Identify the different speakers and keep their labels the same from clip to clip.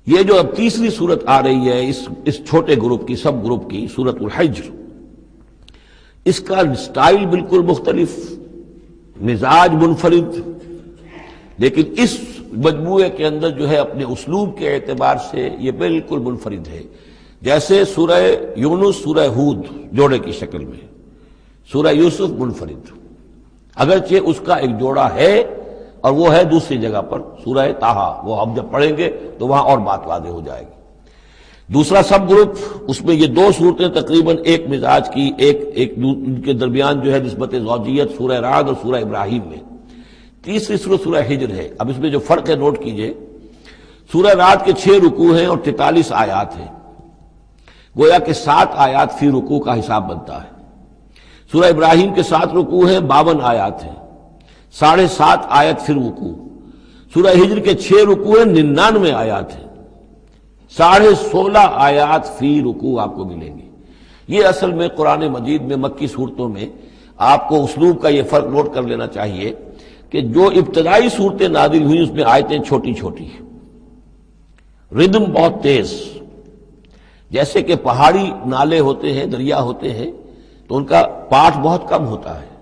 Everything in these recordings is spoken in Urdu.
Speaker 1: یہ جو اب تیسری صورت آ رہی ہے اس چھوٹے گروپ کی، سب گروپ کی، سورۃ الحجر، اس کا سٹائل بالکل مختلف، مزاج منفرد، لیکن اس مجموعے کے اندر جو ہے اپنے اسلوب کے اعتبار سے یہ بالکل منفرد ہے۔ جیسے سورہ یونس سورہ ہود جوڑے کی شکل میں، سورہ یوسف منفرد، اگرچہ اس کا ایک جوڑا ہے اور وہ ہے دوسری جگہ پر سورہ طٰہٰ، وہ ہم جب پڑھیں گے تو وہاں اور بات واضح ہو جائے گی۔ دوسرا سب گروپ، اس میں یہ دو صورتیں تقریباً ایک مزاج کی، ایک ان کے درمیان جو ہے نسبت زوجیت سورہ رعد اور سورہ ابراہیم میں۔ تیسری صورت سورہ ہجر ہے۔ اب اس میں جو فرق ہے نوٹ کیجئے، سورہ رعد کے 6 رکوع ہیں اور 43 آیات ہیں، گویا کہ 7 آیات فی رکوع کا حساب بنتا ہے۔ سورہ ابراہیم کے 7 رکوع ہیں، 52 آیات ہیں، 7.5 آیت فی رکوع۔ سورہ ہجر کے 6 رکوع ہیں، 99 آیات ہیں، 16.5 آیات فی رکوع آپ کو ملیں گے۔ یہ اصل میں قرآن مجید میں مکی صورتوں میں آپ کو اسلوب کا یہ فرق نوٹ کر لینا چاہیے کہ جو ابتدائی صورتیں نازل ہوئی اس میں آیتیں چھوٹی چھوٹی، ردم بہت تیز، جیسے کہ پہاڑی نالے ہوتے ہیں، دریا ہوتے ہیں تو ان کا پاٹ بہت کم ہوتا ہے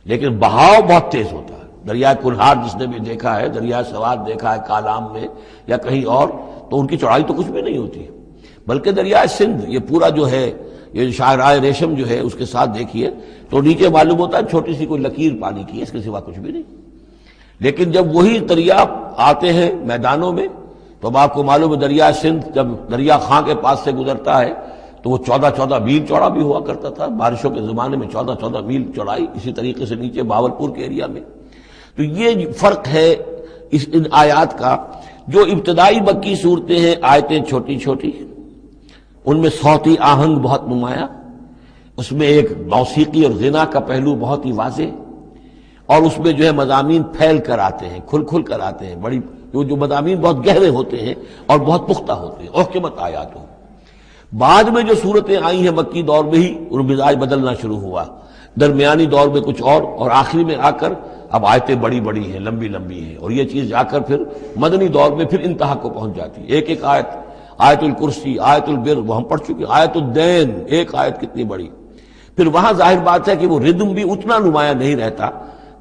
Speaker 1: لیکن بہاؤ بہت تیز ہوتا ہے۔ دریائے کنہار جس نے بھی دیکھا ہے، دریائے سوات دیکھا ہے کالام میں یا کہیں اور، تو ان کی چوڑائی تو کچھ بھی نہیں ہوتی، بلکہ دریائے سندھ یہ پورا جو ہے، یہ شاہراہ ریشم جو ہے اس کے ساتھ دیکھیے تو نیچے معلوم ہوتا ہے چھوٹی سی کوئی لکیر پانی کی ہے، اس کے سوا کچھ بھی نہیں۔ لیکن جب وہی دریا آتے ہیں میدانوں میں تو اب آپ کو معلوم ہے دریائے سندھ جب دریا خاں کے پاس سے گزرتا ہے تو وہ 14 میل چوڑا بھی ہوا کرتا تھا، بارشوں کے زمانے میں 14 میل چوڑائی، اسی طریقے سے نیچے باولپور کے ایریا میں۔ تو یہ فرق ہے ان آیات کا۔ جو ابتدائی مکی صورتیں ہیں آیتیں چھوٹی چھوٹی، ان میں صوتی آہنگ بہت نمایاں، اس میں ایک موسیقی اور غنا کا پہلو بہت ہی واضح، اور اس میں جو ہے مضامین پھیل کر آتے ہیں، کھل کھل کر آتے ہیں، بڑی جو مضامین بہت گہرے ہوتے ہیں اور بہت پختہ ہوتے ہیں، احکمت آیات ہوں۔ بعد میں جو صورتیں آئی ہیں مکی دور میں ہی ان مزاج بدلنا شروع ہوا، درمیانی دور میں کچھ اور آخری میں آ کر اب آیتیں بڑی بڑی ہیں، لمبی لمبی ہیں، اور یہ چیز جا کر پھر مدنی دور میں پھر انتہا کو پہنچ جاتی ہے۔ ایک آیت، آیت الکرسی، آیت البر وہ ہم پڑھ چکے، آیت الدین، ایک آیت کتنی بڑی۔ پھر وہاں ظاہر بات ہے کہ وہ ردم بھی اتنا نمایاں نہیں رہتا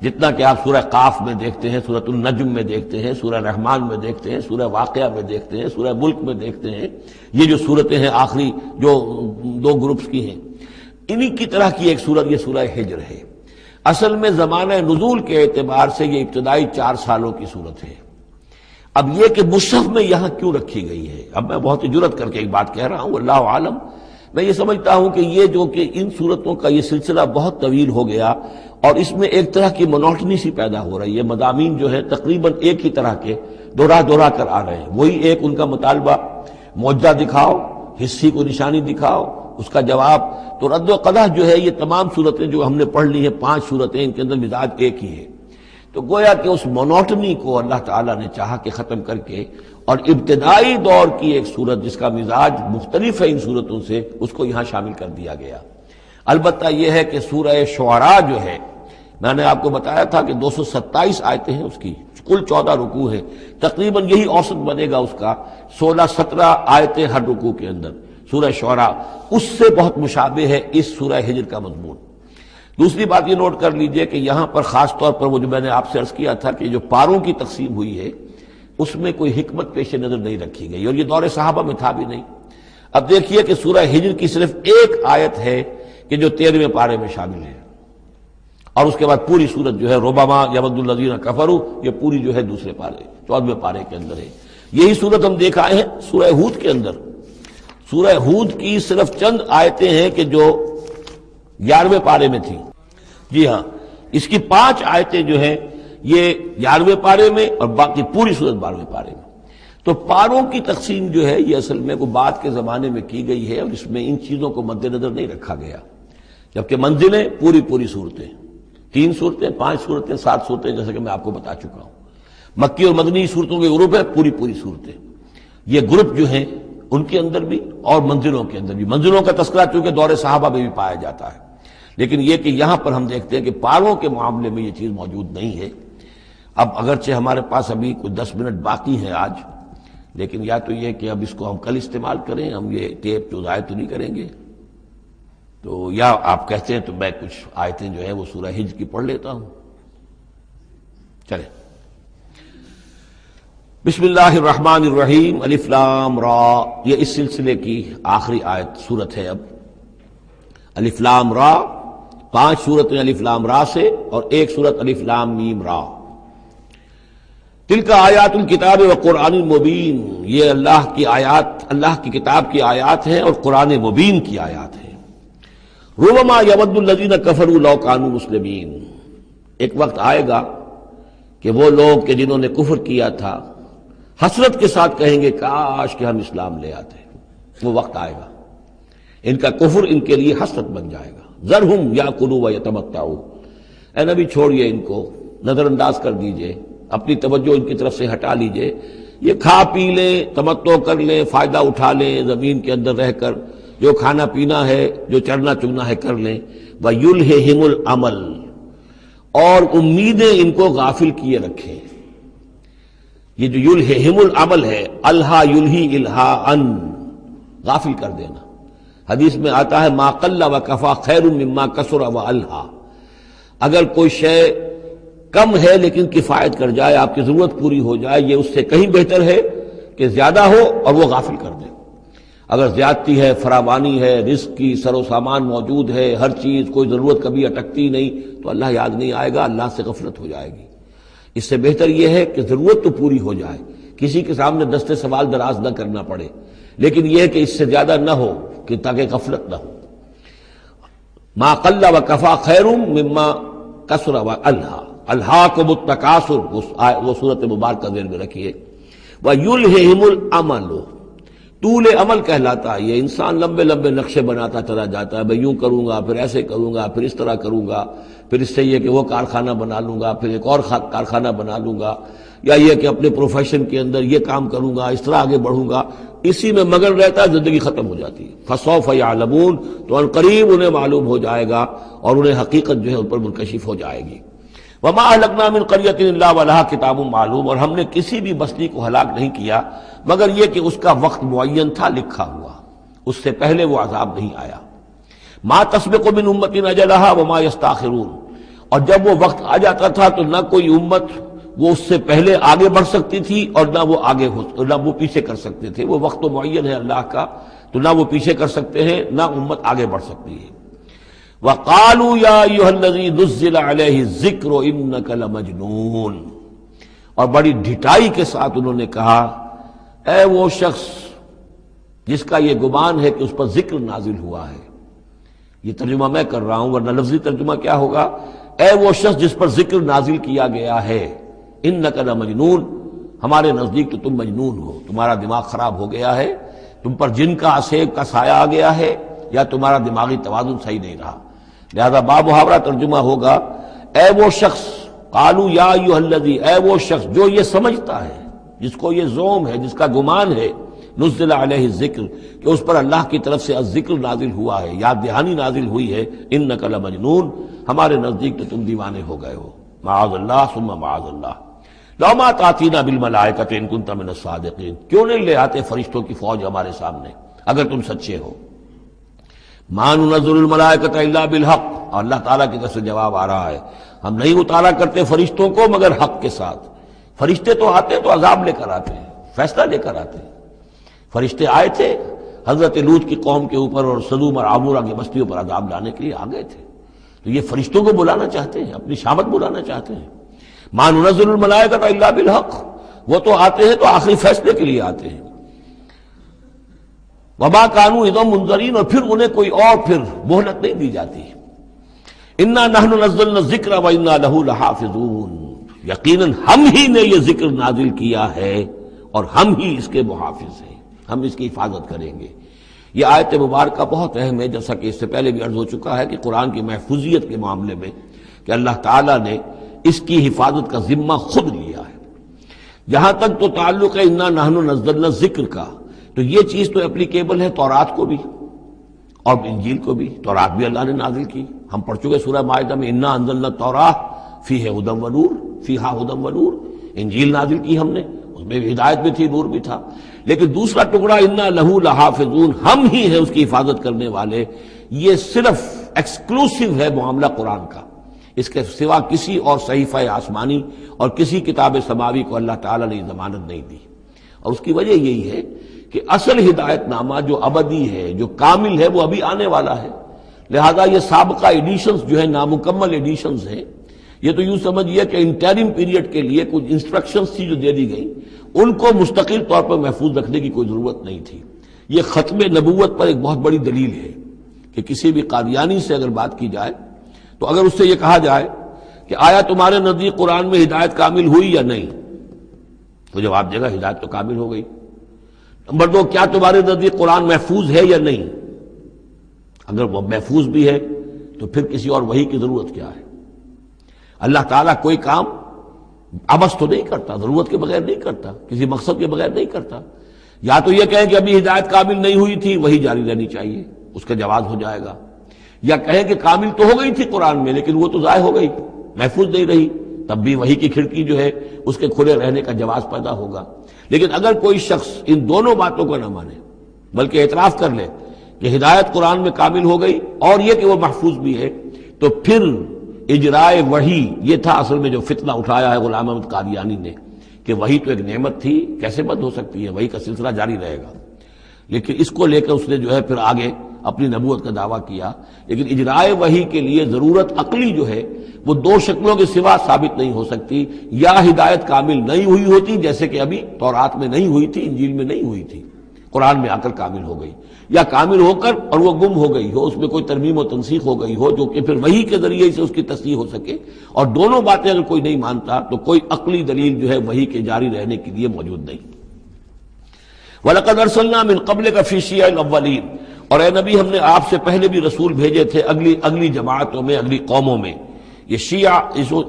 Speaker 1: جتنا کہ آپ سورہ قاف میں دیکھتے ہیں، سورۃ النجم میں دیکھتے ہیں، سورہ رحمان میں دیکھتے ہیں، سورہ واقعہ میں دیکھتے ہیں، سورہ ملک میں دیکھتے ہیں۔ یہ جو صورتیں ہیں آخری جو 2 گروپس کی ہیں، انہی کی طرح کی ایک صورت یہ سورہ ہجر ہے۔ اصل میں زمانہ نزول کے اعتبار سے یہ ابتدائی 4 سالوں کی صورت ہے۔ اب یہ کہ مصحف میں یہاں کیوں رکھی گئی ہے، اب میں بہت ہی جرت کر کے ایک بات کہہ رہا ہوں، اللہ عالم۔ میں یہ سمجھتا ہوں کہ یہ جو کہ ان صورتوں کا یہ سلسلہ بہت طویل ہو گیا اور اس میں ایک طرح کی مونوٹنی سی پیدا ہو رہی ہے، مضامین جو ہے تقریباً ایک ہی طرح کے دہرا کر آ رہے ہیں، وہی ایک ان کا مطالبہ، معجزہ دکھاؤ، حصی کو نشانی دکھاؤ، اس کا جواب۔ تو رد و قدح جو ہے یہ تمام صورتیں جو ہم نے پڑھ لی ہیں، 5 صورتیں، ان کے اندر مزاج ایک ہی ہے۔ تو گویا کہ اس مونوٹنی کو اللہ تعالیٰ نے چاہا کہ ختم کر کے، اور ابتدائی دور کی ایک صورت جس کا مزاج مختلف ہے ان صورتوں سے، اس کو یہاں شامل کر دیا گیا۔ البتہ یہ ہے کہ سورہ شعراء جو ہے، میں نے آپ کو بتایا تھا کہ 227 آیتیں ہیں اس کی، کل 14 رکوع ہیں، تقریباً یہی اوسط بنے گا اس کا، 16-17 آیتیں ہر رکوع کے اندر۔ سورہ شعراء اس سے بہت مشابہ ہے اس سورہ ہجر کا مضمون۔ دوسری بات یہ نوٹ کر لیجئے کہ یہاں پر خاص طور پر وہ جو میں نے آپ سے عرض کیا تھا کہ جو پاروں کی تقسیم ہوئی ہے اس میں کوئی حکمت پیش نظر نہیں رکھی گئی، اور یہ دور صحابہ میں تھا بھی نہیں۔ اب دیکھیے کہ سورہ ہجر کی صرف ایک آیت ہے کہ جو 13ویں پارے میں شامل ہے، اور اس کے بعد پوری سورت جو ہے ربما یود الذین کفروا، یہ پوری جو ہے دوسرے پارے 14ویں پارے کے اندر ہے۔ یہی سورت ہم دیکھ آئے ہیں سورہ ہود کے اندر۔ سورہ ہود کی صرف چند آیتیں ہیں کہ جو 11ویں پارے میں تھی، جی ہاں، اس کی 5 آیتیں جو ہیں یہ 11ویں پارے میں اور باقی پوری صورت 12ویں پارے میں۔ تو پاروں کی تقسیم جو ہے یہ اصل میں وہ بعد کے زمانے میں کی گئی ہے، اور اس میں ان چیزوں کو مد نظر نہیں رکھا گیا، جبکہ منزلیں پوری صورتیں، 3 صورتیں، 5 صورتیں، 7 صورتیں، جیسے کہ میں آپ کو بتا چکا ہوں۔ مکی اور مدنی صورتوں کے گروپ ہے پوری صورتیں۔ یہ گروپ جو ہیں ان کے اندر بھی اور منزلوں کے اندر بھی، منزلوں کا تذکرہ چونکہ دور صحابہ میں بھی پایا جاتا ہے، لیکن یہ کہ یہاں پر ہم دیکھتے ہیں کہ پاروں کے معاملے میں یہ چیز موجود نہیں ہے۔ اب اگرچہ ہمارے پاس ابھی کچھ 10 منٹ باقی ہیں آج، لیکن یا تو یہ کہ اب اس کو ہم کل استعمال کریں، ہم یہ ٹیپ جو ضائع تو نہیں کریں گے، تو یا آپ کہتے ہیں تو میں کچھ آیتیں جو ہیں وہ سورہ حجر کی پڑھ لیتا ہوں۔ چلیں، بسم اللہ الرحمن الرحیم، الف لام را، یہ اس سلسلے کی آخری آیت سورت ہے۔ اب الف لام را، 5 سورتیں الف لام را سے اور ایک سورت الف لام میم را۔ تلک آیات الکتاب و قرآن مبین، یہ اللہ کی آیات، اللہ کی کتاب کی آیات ہیں اور قرآن مبین کی آیات ہیں۔ ربما یود الذین کفروا لو کانوا مسلمین، ایک وقت آئے گا کہ وہ لوگ کہ جنہوں نے کفر کیا تھا حسرت کے ساتھ کہیں گے کاش کہ ہم اسلام لے آتے۔ وہ وقت آئے گا، ان کا کفر ان کے لیے حسرت بن جائے گا۔ ذرہم یاکلوا ویتمتعوا، اے نبی چھوڑیے ان کو، نظر انداز کر دیجئے، اپنی توجہ ان کی طرف سے ہٹا لیجئے، یہ کھا پی لیں، تمتع کر لیں، فائدہ اٹھا لیں، زمین کے اندر رہ کر جو کھانا پینا ہے، جو چرنا چگنا ہے کر لیں۔ وَيُلْهِهِمُ الْعَمَلُ، اور امیدیں ان کو غافل کیے رکھیں۔ یہ جو یلہہم العمل ہے، الہا یلہی الہاءً، غافل کر دینا۔ حدیث میں آتا ہے ما قل وکفا خیر مما کثر والہا، اگر کوئی شے کم ہے لیکن کفایت کر جائے، آپ کی ضرورت پوری ہو جائے، یہ اس سے کہیں بہتر ہے کہ زیادہ ہو اور وہ غافل کر دے۔ اگر زیادتی ہے، فراوانی ہے، رزق کی سر و سامان موجود ہے، ہر چیز، کوئی ضرورت کبھی اٹکتی نہیں، تو اللہ یاد نہیں آئے گا، اللہ سے غفلت ہو جائے گی۔ اس سے بہتر یہ ہے کہ ضرورت تو پوری ہو جائے، کسی کے سامنے دست سوال دراز نہ کرنا پڑے، لیکن یہ ہے کہ اس سے زیادہ نہ ہو کہ تاکہ غفلت نہ ہو۔ ما قل وکفا خیر مما کثر والہا، الہاکم التکاثر، وہ صورت مبارکہ ذہن میں رکھیے۔ وَيُلْهِهِمُ الْعَمَلُ، طول عمل کہلاتا ہے، یہ انسان لمبے لمبے نقشے بناتا چلا جاتا ہے، میں یوں کروں گا، پھر ایسے کروں گا، پھر اس طرح کروں گا، پھر اس سے یہ کہ وہ کارخانہ بنا لوں گا، پھر ایک اور کارخانہ بنا لوں گا، یا یہ کہ اپنے پروفیشن کے اندر یہ کام کروں گا، اس طرح آگے بڑھوں گا، اسی میں مگن رہتا ہے، زندگی ختم ہو جاتی ہے۔ فَسَوْفَ يَعْلَمُونَ، تو ان قریب انہیں معلوم ہو جائے گا اور انہیں حقیقت جو ہے ان پر منکشف ہو جائے گی۔ وَمَا أَهْلَكْنَا مِنْ قَرْيَةٍ إِلَّا وَلَهَا کِتَابٌ معلوم، اور ہم نے کسی بھی بستی کو ہلاک نہیں کیا مگر یہ کہ اس کا وقت معین تھا، لکھا ہوا، اس سے پہلے وہ عذاب نہیں آیا۔ مَا تَسْبِقُ مِنْ أُمَّةٍ أَجَلَهَا وَمَا يَسْتَأْخِرُونَ، اور جب وہ وقت آ جاتا تھا تو نہ کوئی امت وہ اس سے پہلے آگے بڑھ سکتی تھی اور نہ وہ پیچھے کر سکتے تھے۔ وہ وقت تو معین ہے اللہ کا، تو نہ وہ پیچھے کر سکتے ہیں نہ امت آگے بڑھ سکتی ہے۔ وَقَالُوا يَا أَيُّهَا الَّذِي نُزِّلَ عَلَيْهِ الذِّكْرُ إِنَّكَ لَمَجْنُونٌ، اور بڑی ڈھٹائی کے ساتھ انہوں نے کہا اے وہ شخص جس کا یہ گمان ہے کہ اس پر ذکر نازل ہوا ہے۔ یہ ترجمہ میں کر رہا ہوں، ورنہ لفظی ترجمہ کیا ہوگا؟ اے وہ شخص جس پر ذکر نازل کیا گیا ہے، انک لمجنون، ہمارے نزدیک تو تم مجنون ہو، تمہارا دماغ خراب ہو گیا ہے، تم پر جن کا عصیب کا سایہ آ گیا ہے، یا تمہارا دماغی توازن صحیح نہیں رہا۔ لہذا بامحاورہ ترجمہ ہوگا اے وہ شخص، قالوا یا ایھا الذی، اے وہ شخص جو یہ سمجھتا ہے، جس کو یہ زوم ہے، جس کا گمان ہے، نزل علیہ الذکر، کہ اس پر اللہ کی طرف سے الذکر نازل ہوا ہے، یاد دہانی نازل ہوئی ہے، انک لمجنون، ہمارے نزدیک تو تم دیوانے ہو گئے ہو۔ معاذ اللہ ثم معاذ اللہ، لو ما تاتینا بالملائکۃ ان کنت من الصادقین، کیوں نہیں لے آتے فرشتوں کی فوج ہمارے سامنے اگر تم سچے ہو۔ ما ننزل الملائکۃ الا بالحق، اور اللہ تعالیٰ کی طرف سے جواب آ رہا ہے ہم نہیں اتارا کرتے فرشتوں کو مگر حق کے ساتھ۔ فرشتے تو آتے تو عذاب لے کر آتے ہیں، فیصلہ لے کر آتے ہیں۔ فرشتے آئے تھے حضرت لوط کی قوم کے اوپر اور سدوم اور عمورہ کی بستیوں پر عذاب لانے کے لیے آ گئے تھے، تو یہ فرشتوں کو بلانا چاہتے ہیں، اپنی شامت بلانا چاہتے ہیں۔ ما ننزل الملائکۃ الا بالحق، وہ تو آتے ہیں تو آخری فیصلے کے لیے آتے ہیں۔ وما كانوا اذا منذرین، اور پھر انہیں کوئی اور پھر مہلت نہیں دی جاتی۔ انا نحن نزلنا الذکر وانا له لحافظون، یقیناً ہم ہی نے یہ ذکر نازل کیا ہے اور ہم ہی اس کے محافظ ہیں، ہم اس کی حفاظت کریں گے۔ یہ آیت مبارکہ بہت اہم ہے، جیسا کہ اس سے پہلے بھی عرض ہو چکا ہے کہ قرآن کی محفوظیت کے معاملے میں کہ اللہ تعالیٰ نے اس کی حفاظت کا ذمہ خود لیا ہے۔ جہاں تک تو تعلق ہے انا نحن نزلنا الذکر کا، تو یہ چیز تو اپلیکیبل ہے تورات کو بھی اور انجیل کو بھی۔ تورات بھی اللہ نے نازل کی، ہم پڑھ چکے سورہ مائدہ میں انا انزلنا التوراۃ فیہا ھدی ونور، فیہا ھدی ونور۔ انجیل نازل کی ہم نے، اس میں ہدایت بھی تھی، نور بھی تھا، لیکن دوسرا ٹکڑا انا لہو لحافظون، ہم ہی ہیں اس کی حفاظت کرنے والے، یہ صرف ایکسکلوسیو ہے معاملہ قرآن کا، اس کے سوا کسی اور صحیفہ آسمانی اور کسی کتاب سماوی کو اللہ تعالیٰ نے ضمانت نہیں دی۔ اور اس کی وجہ یہی ہے کہ اصل ہدایت نامہ جو ابدی ہے، جو کامل ہے، وہ ابھی آنے والا ہے، لہذا یہ سابقہ ایڈیشنز جو ہیں نامکمل ایڈیشنز ہیں، یہ تو یوں سمجھیے کہ انٹرم پیریڈ کے لیے کچھ انسٹرکشنز تھی جو دے دی گئیں، ان کو مستقل طور پر محفوظ رکھنے کی کوئی ضرورت نہیں تھی۔ یہ ختم نبوت پر ایک بہت بڑی دلیل ہے کہ کسی بھی قادیانی سے اگر بات کی جائے تو اگر اس سے یہ کہا جائے کہ آیا تمہارے نزدیک قرآن میں ہدایت کامل ہوئی یا نہیں، تو جواب دے گا ہدایت تو کامل ہو گئی۔ نمبر 2، کیا تمہارے نزدیک قرآن محفوظ ہے یا نہیں؟ اگر وہ محفوظ بھی ہے تو پھر کسی اور وحی کی ضرورت کیا ہے؟ اللہ تعالیٰ کوئی کام عبث تو نہیں کرتا، ضرورت کے بغیر نہیں کرتا، کسی مقصد کے بغیر نہیں کرتا۔ یا تو یہ کہیں کہ ابھی ہدایت کامل نہیں ہوئی تھی، وہی جاری رہنی چاہیے، اس کا جواز ہو جائے گا، یا کہیں کہ کامل تو ہو گئی تھی قرآن میں لیکن وہ تو ضائع ہو گئی، محفوظ نہیں رہی، تب بھی وحی کی کھڑکی جو ہے اس کے کھلے رہنے کا جواز پیدا ہوگا۔ لیکن اگر کوئی شخص ان دونوں باتوں کو نہ مانے بلکہ اعتراف کر لے کہ ہدایت قرآن میں کامل ہو گئی اور یہ کہ وہ محفوظ بھی ہے، تو پھر اجرائے وحی، یہ تھا اصل میں جو فتنہ اٹھایا ہے غلام احمد قادیانی نے، کہ وحی تو ایک نعمت تھی، کیسے بند ہو سکتی ہے، وحی کا سلسلہ جاری رہے گا۔ لیکن اس کو لے کر اس نے جو ہے پھر آگے اپنی نبوت کا دعویٰ کیا۔ لیکن اجرائے وحی کے لیے ضرورت عقلی جو ہے وہ دو شکلوں کے سوا ثابت نہیں ہو سکتی، یا ہدایت کامل نہیں ہوئی ہوتی جیسے کہ ابھی تورات میں نہیں ہوئی تھی، انجیل میں نہیں ہوئی تھی، قرآن میں آ کر کامل ہو گئی، یا کامل ہو کر اور وہ گم ہو گئی ہو، اس میں کوئی ترمیم و تنسیخ ہو گئی ہو جو کہ پھر وحی کے ذریعے سے اس کی تصحیح ہو سکے۔ اور دونوں باتیں اگر کوئی نہیں مانتا تو کوئی عقلی دلیل جو ہے وحی کے جاری رہنے کے لیے موجود نہیں۔ وَلَقَدْ أَرْسَلْنَا مِن قَبْلِكَ فِي شِيَعِ الْأَوَّلِينَ، اور اے نبی ہم نے آپ سے پہلے بھی رسول بھیجے تھے اگلی جماعتوں میں، اگلی قوموں میں۔ یہ شیعہ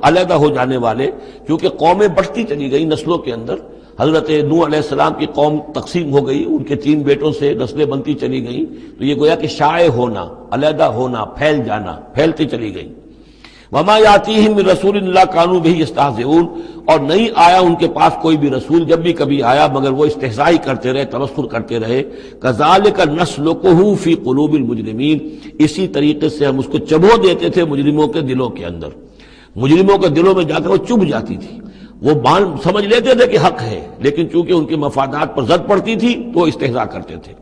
Speaker 1: علیحدہ ہو جانے والے، کیونکہ قومیں بڑھتی چلی گئی نسلوں کے اندر، حضرت نوح علیہ السلام کی قوم تقسیم ہو گئی، ان کے 3 بیٹوں سے نسلیں بنتی چلی گئیں، تو یہ گویا کہ شائع ہونا، علیحدہ ہونا، پھیل جانا، پھیلتی چلی گئی۔ وما یاتیہم من رسول اللہ کانوا بہ یستہزئون، اور نہیں آیا ان کے پاس کوئی بھی رسول، جب بھی کبھی آیا مگر وہ استہزاء کرتے رہے، تمسخر کرتے رہے۔ کذالک نسلکہ فی قلوب المجرمین، اسی طریقے سے ہم اس کو چبھو دیتے تھے مجرموں کے دلوں کے اندر، مجرموں کے دلوں میں جا کر وہ چبھ جاتی تھی، وہ سمجھ لیتے تھے کہ حق ہے، لیکن چونکہ ان کے مفادات پر زد پڑتی تھی تو وہ استہزاء کرتے تھے۔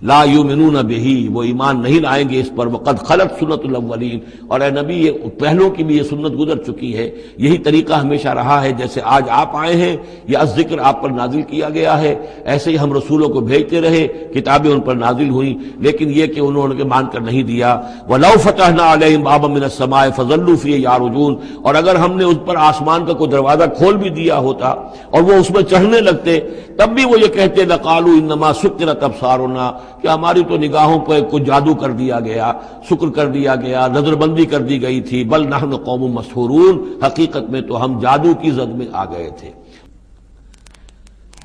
Speaker 1: لا یؤمنون بہ، وہ ایمان نہیں لائیں گے اس پر۔ وقد خلت سنت الاولین، اور اے نبی یہ پہلوں کی بھی یہ سنت گزر چکی ہے، یہی طریقہ ہمیشہ رہا ہے، جیسے آج آپ آئے ہیں، یہ ذکر آپ پر نازل کیا گیا ہے، ایسے ہی ہم رسولوں کو بھیجتے رہے، کتابیں ان پر نازل ہوئیں، لیکن یہ کہ انہوں نے مان کر نہیں دیا۔ وَلَوْ فَتَحْنَا عَلَيْهِمْ بَابًا مِّنَ السَّمَاءِ فَظَلُّوا فِيهِ يَعْرُجُونَ، اور اگر ہم نے اس پر آسمان کا کوئی دروازہ کھول بھی دیا ہوتا اور وہ اس میں چڑھنے لگتے، تب بھی وہ یہ کہتے لَقَالُوا إِنَّمَا سُكِّرَتْ أَبْصَارُنَا، کہ ہماری تو نگاہوں پہ کچھ جادو کر دیا گیا، سکر کر دیا گیا، نظر بندی کر دی گئی تھی۔ بل نحن قوم مسحورون، حقیقت میں تو ہم جادو کی زد میں آ گئے تھے۔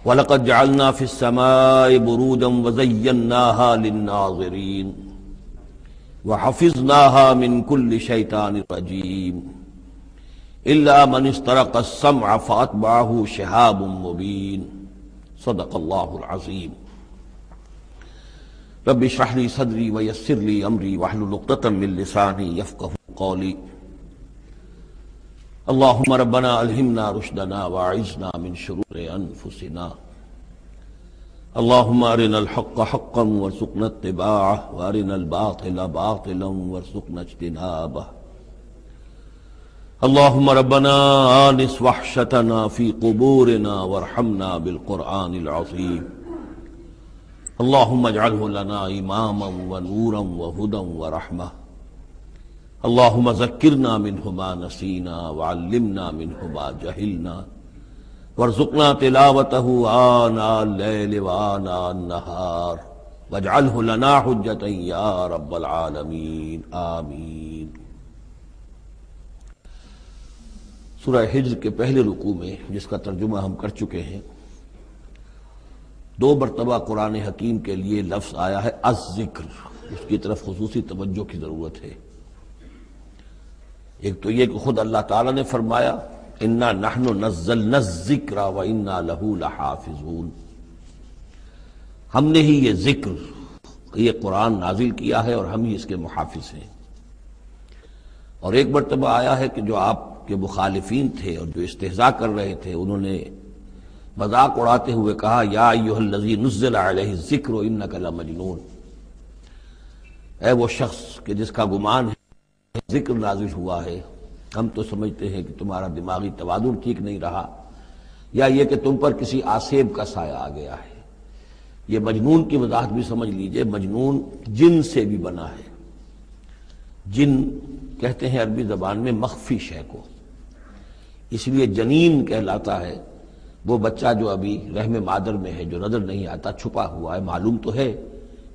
Speaker 1: وَلَقَدْ جَعَلْنَا فِي السَّمَاءِ بُرُوجًا وَزَيَّنَّاهَا لِلنَّاظِرِينَ وَحَفِظْنَاهَا مِنْ كُلِّ شَيْطَانٍ رَجِيمٍ إِلَّا مَنِ اسْتَرَقَ السَّمْعَ فَأَتْبَعَهُ شِهَابٌ مُّبِينٌ صدق اللہ العظیم۔ رب اشرح لي صدري ويسر لي امري واحلل عقدة من لساني يفقهوا قولي۔ اللهم ربنا الهمنا رشدنا واعذنا من شرور انفسنا، اللهم ارنا الحق حقا وارزقنا اتباعه وارنا الباطل باطلا وارزقنا اجتنابه، اللهم ربنا آنس وحشتنا في قبورنا وارحمنا بالقرآن العظيم، اللهم اجعله لنا إماما ونورا وهدى ورحمة، اللهم ذكرنا منه ما نسينا وعلمنا منه ما جهلنا، وارزقنا تلاوته آناء الليل وآناء النهار، واجعله لنا حجة يا رب العالمين آمين۔ سورہ ہجر کے پہلے رکوع میں، جس کا ترجمہ ہم کر چکے ہیں، 2 مرتبہ قرآن حکیم کے لیے لفظ آیا ہے الذکر، اس کی طرف خصوصی توجہ کی ضرورت ہے۔ ایک تو یہ کہ خود اللہ تعالیٰ نے فرمایا انا نحن نزلنا الذکر وانا لہ لحافظون، ہم نے ہی یہ ذکر، یہ قرآن نازل کیا ہے اور ہم ہی اس کے محافظ ہیں۔ اور ایک مرتبہ آیا ہے کہ جو آپ کے مخالفین تھے اور جو استہزاء کر رہے تھے، انہوں نے مذاق اڑاتے ہوئے کہا یا ایھا الذی نزل علیہ الذکر انک لمجنون، اے وہ شخص کہ جس کا گمان ہے ذکر نازل ہوا ہے، ہم تو سمجھتے ہیں کہ تمہارا دماغی توازن ٹھیک نہیں رہا، یا یہ کہ تم پر کسی آسیب کا سایہ آ گیا ہے۔ یہ مجنون کی وضاحت بھی سمجھ لیجئے، مجنون جن سے بھی بنا ہے۔ جن کہتے ہیں عربی زبان میں مخفی شے کو، اس لیے جنین کہلاتا ہے وہ بچہ جو ابھی رحم مادر میں ہے، جو نظر نہیں آتا، چھپا ہوا ہے، معلوم تو ہے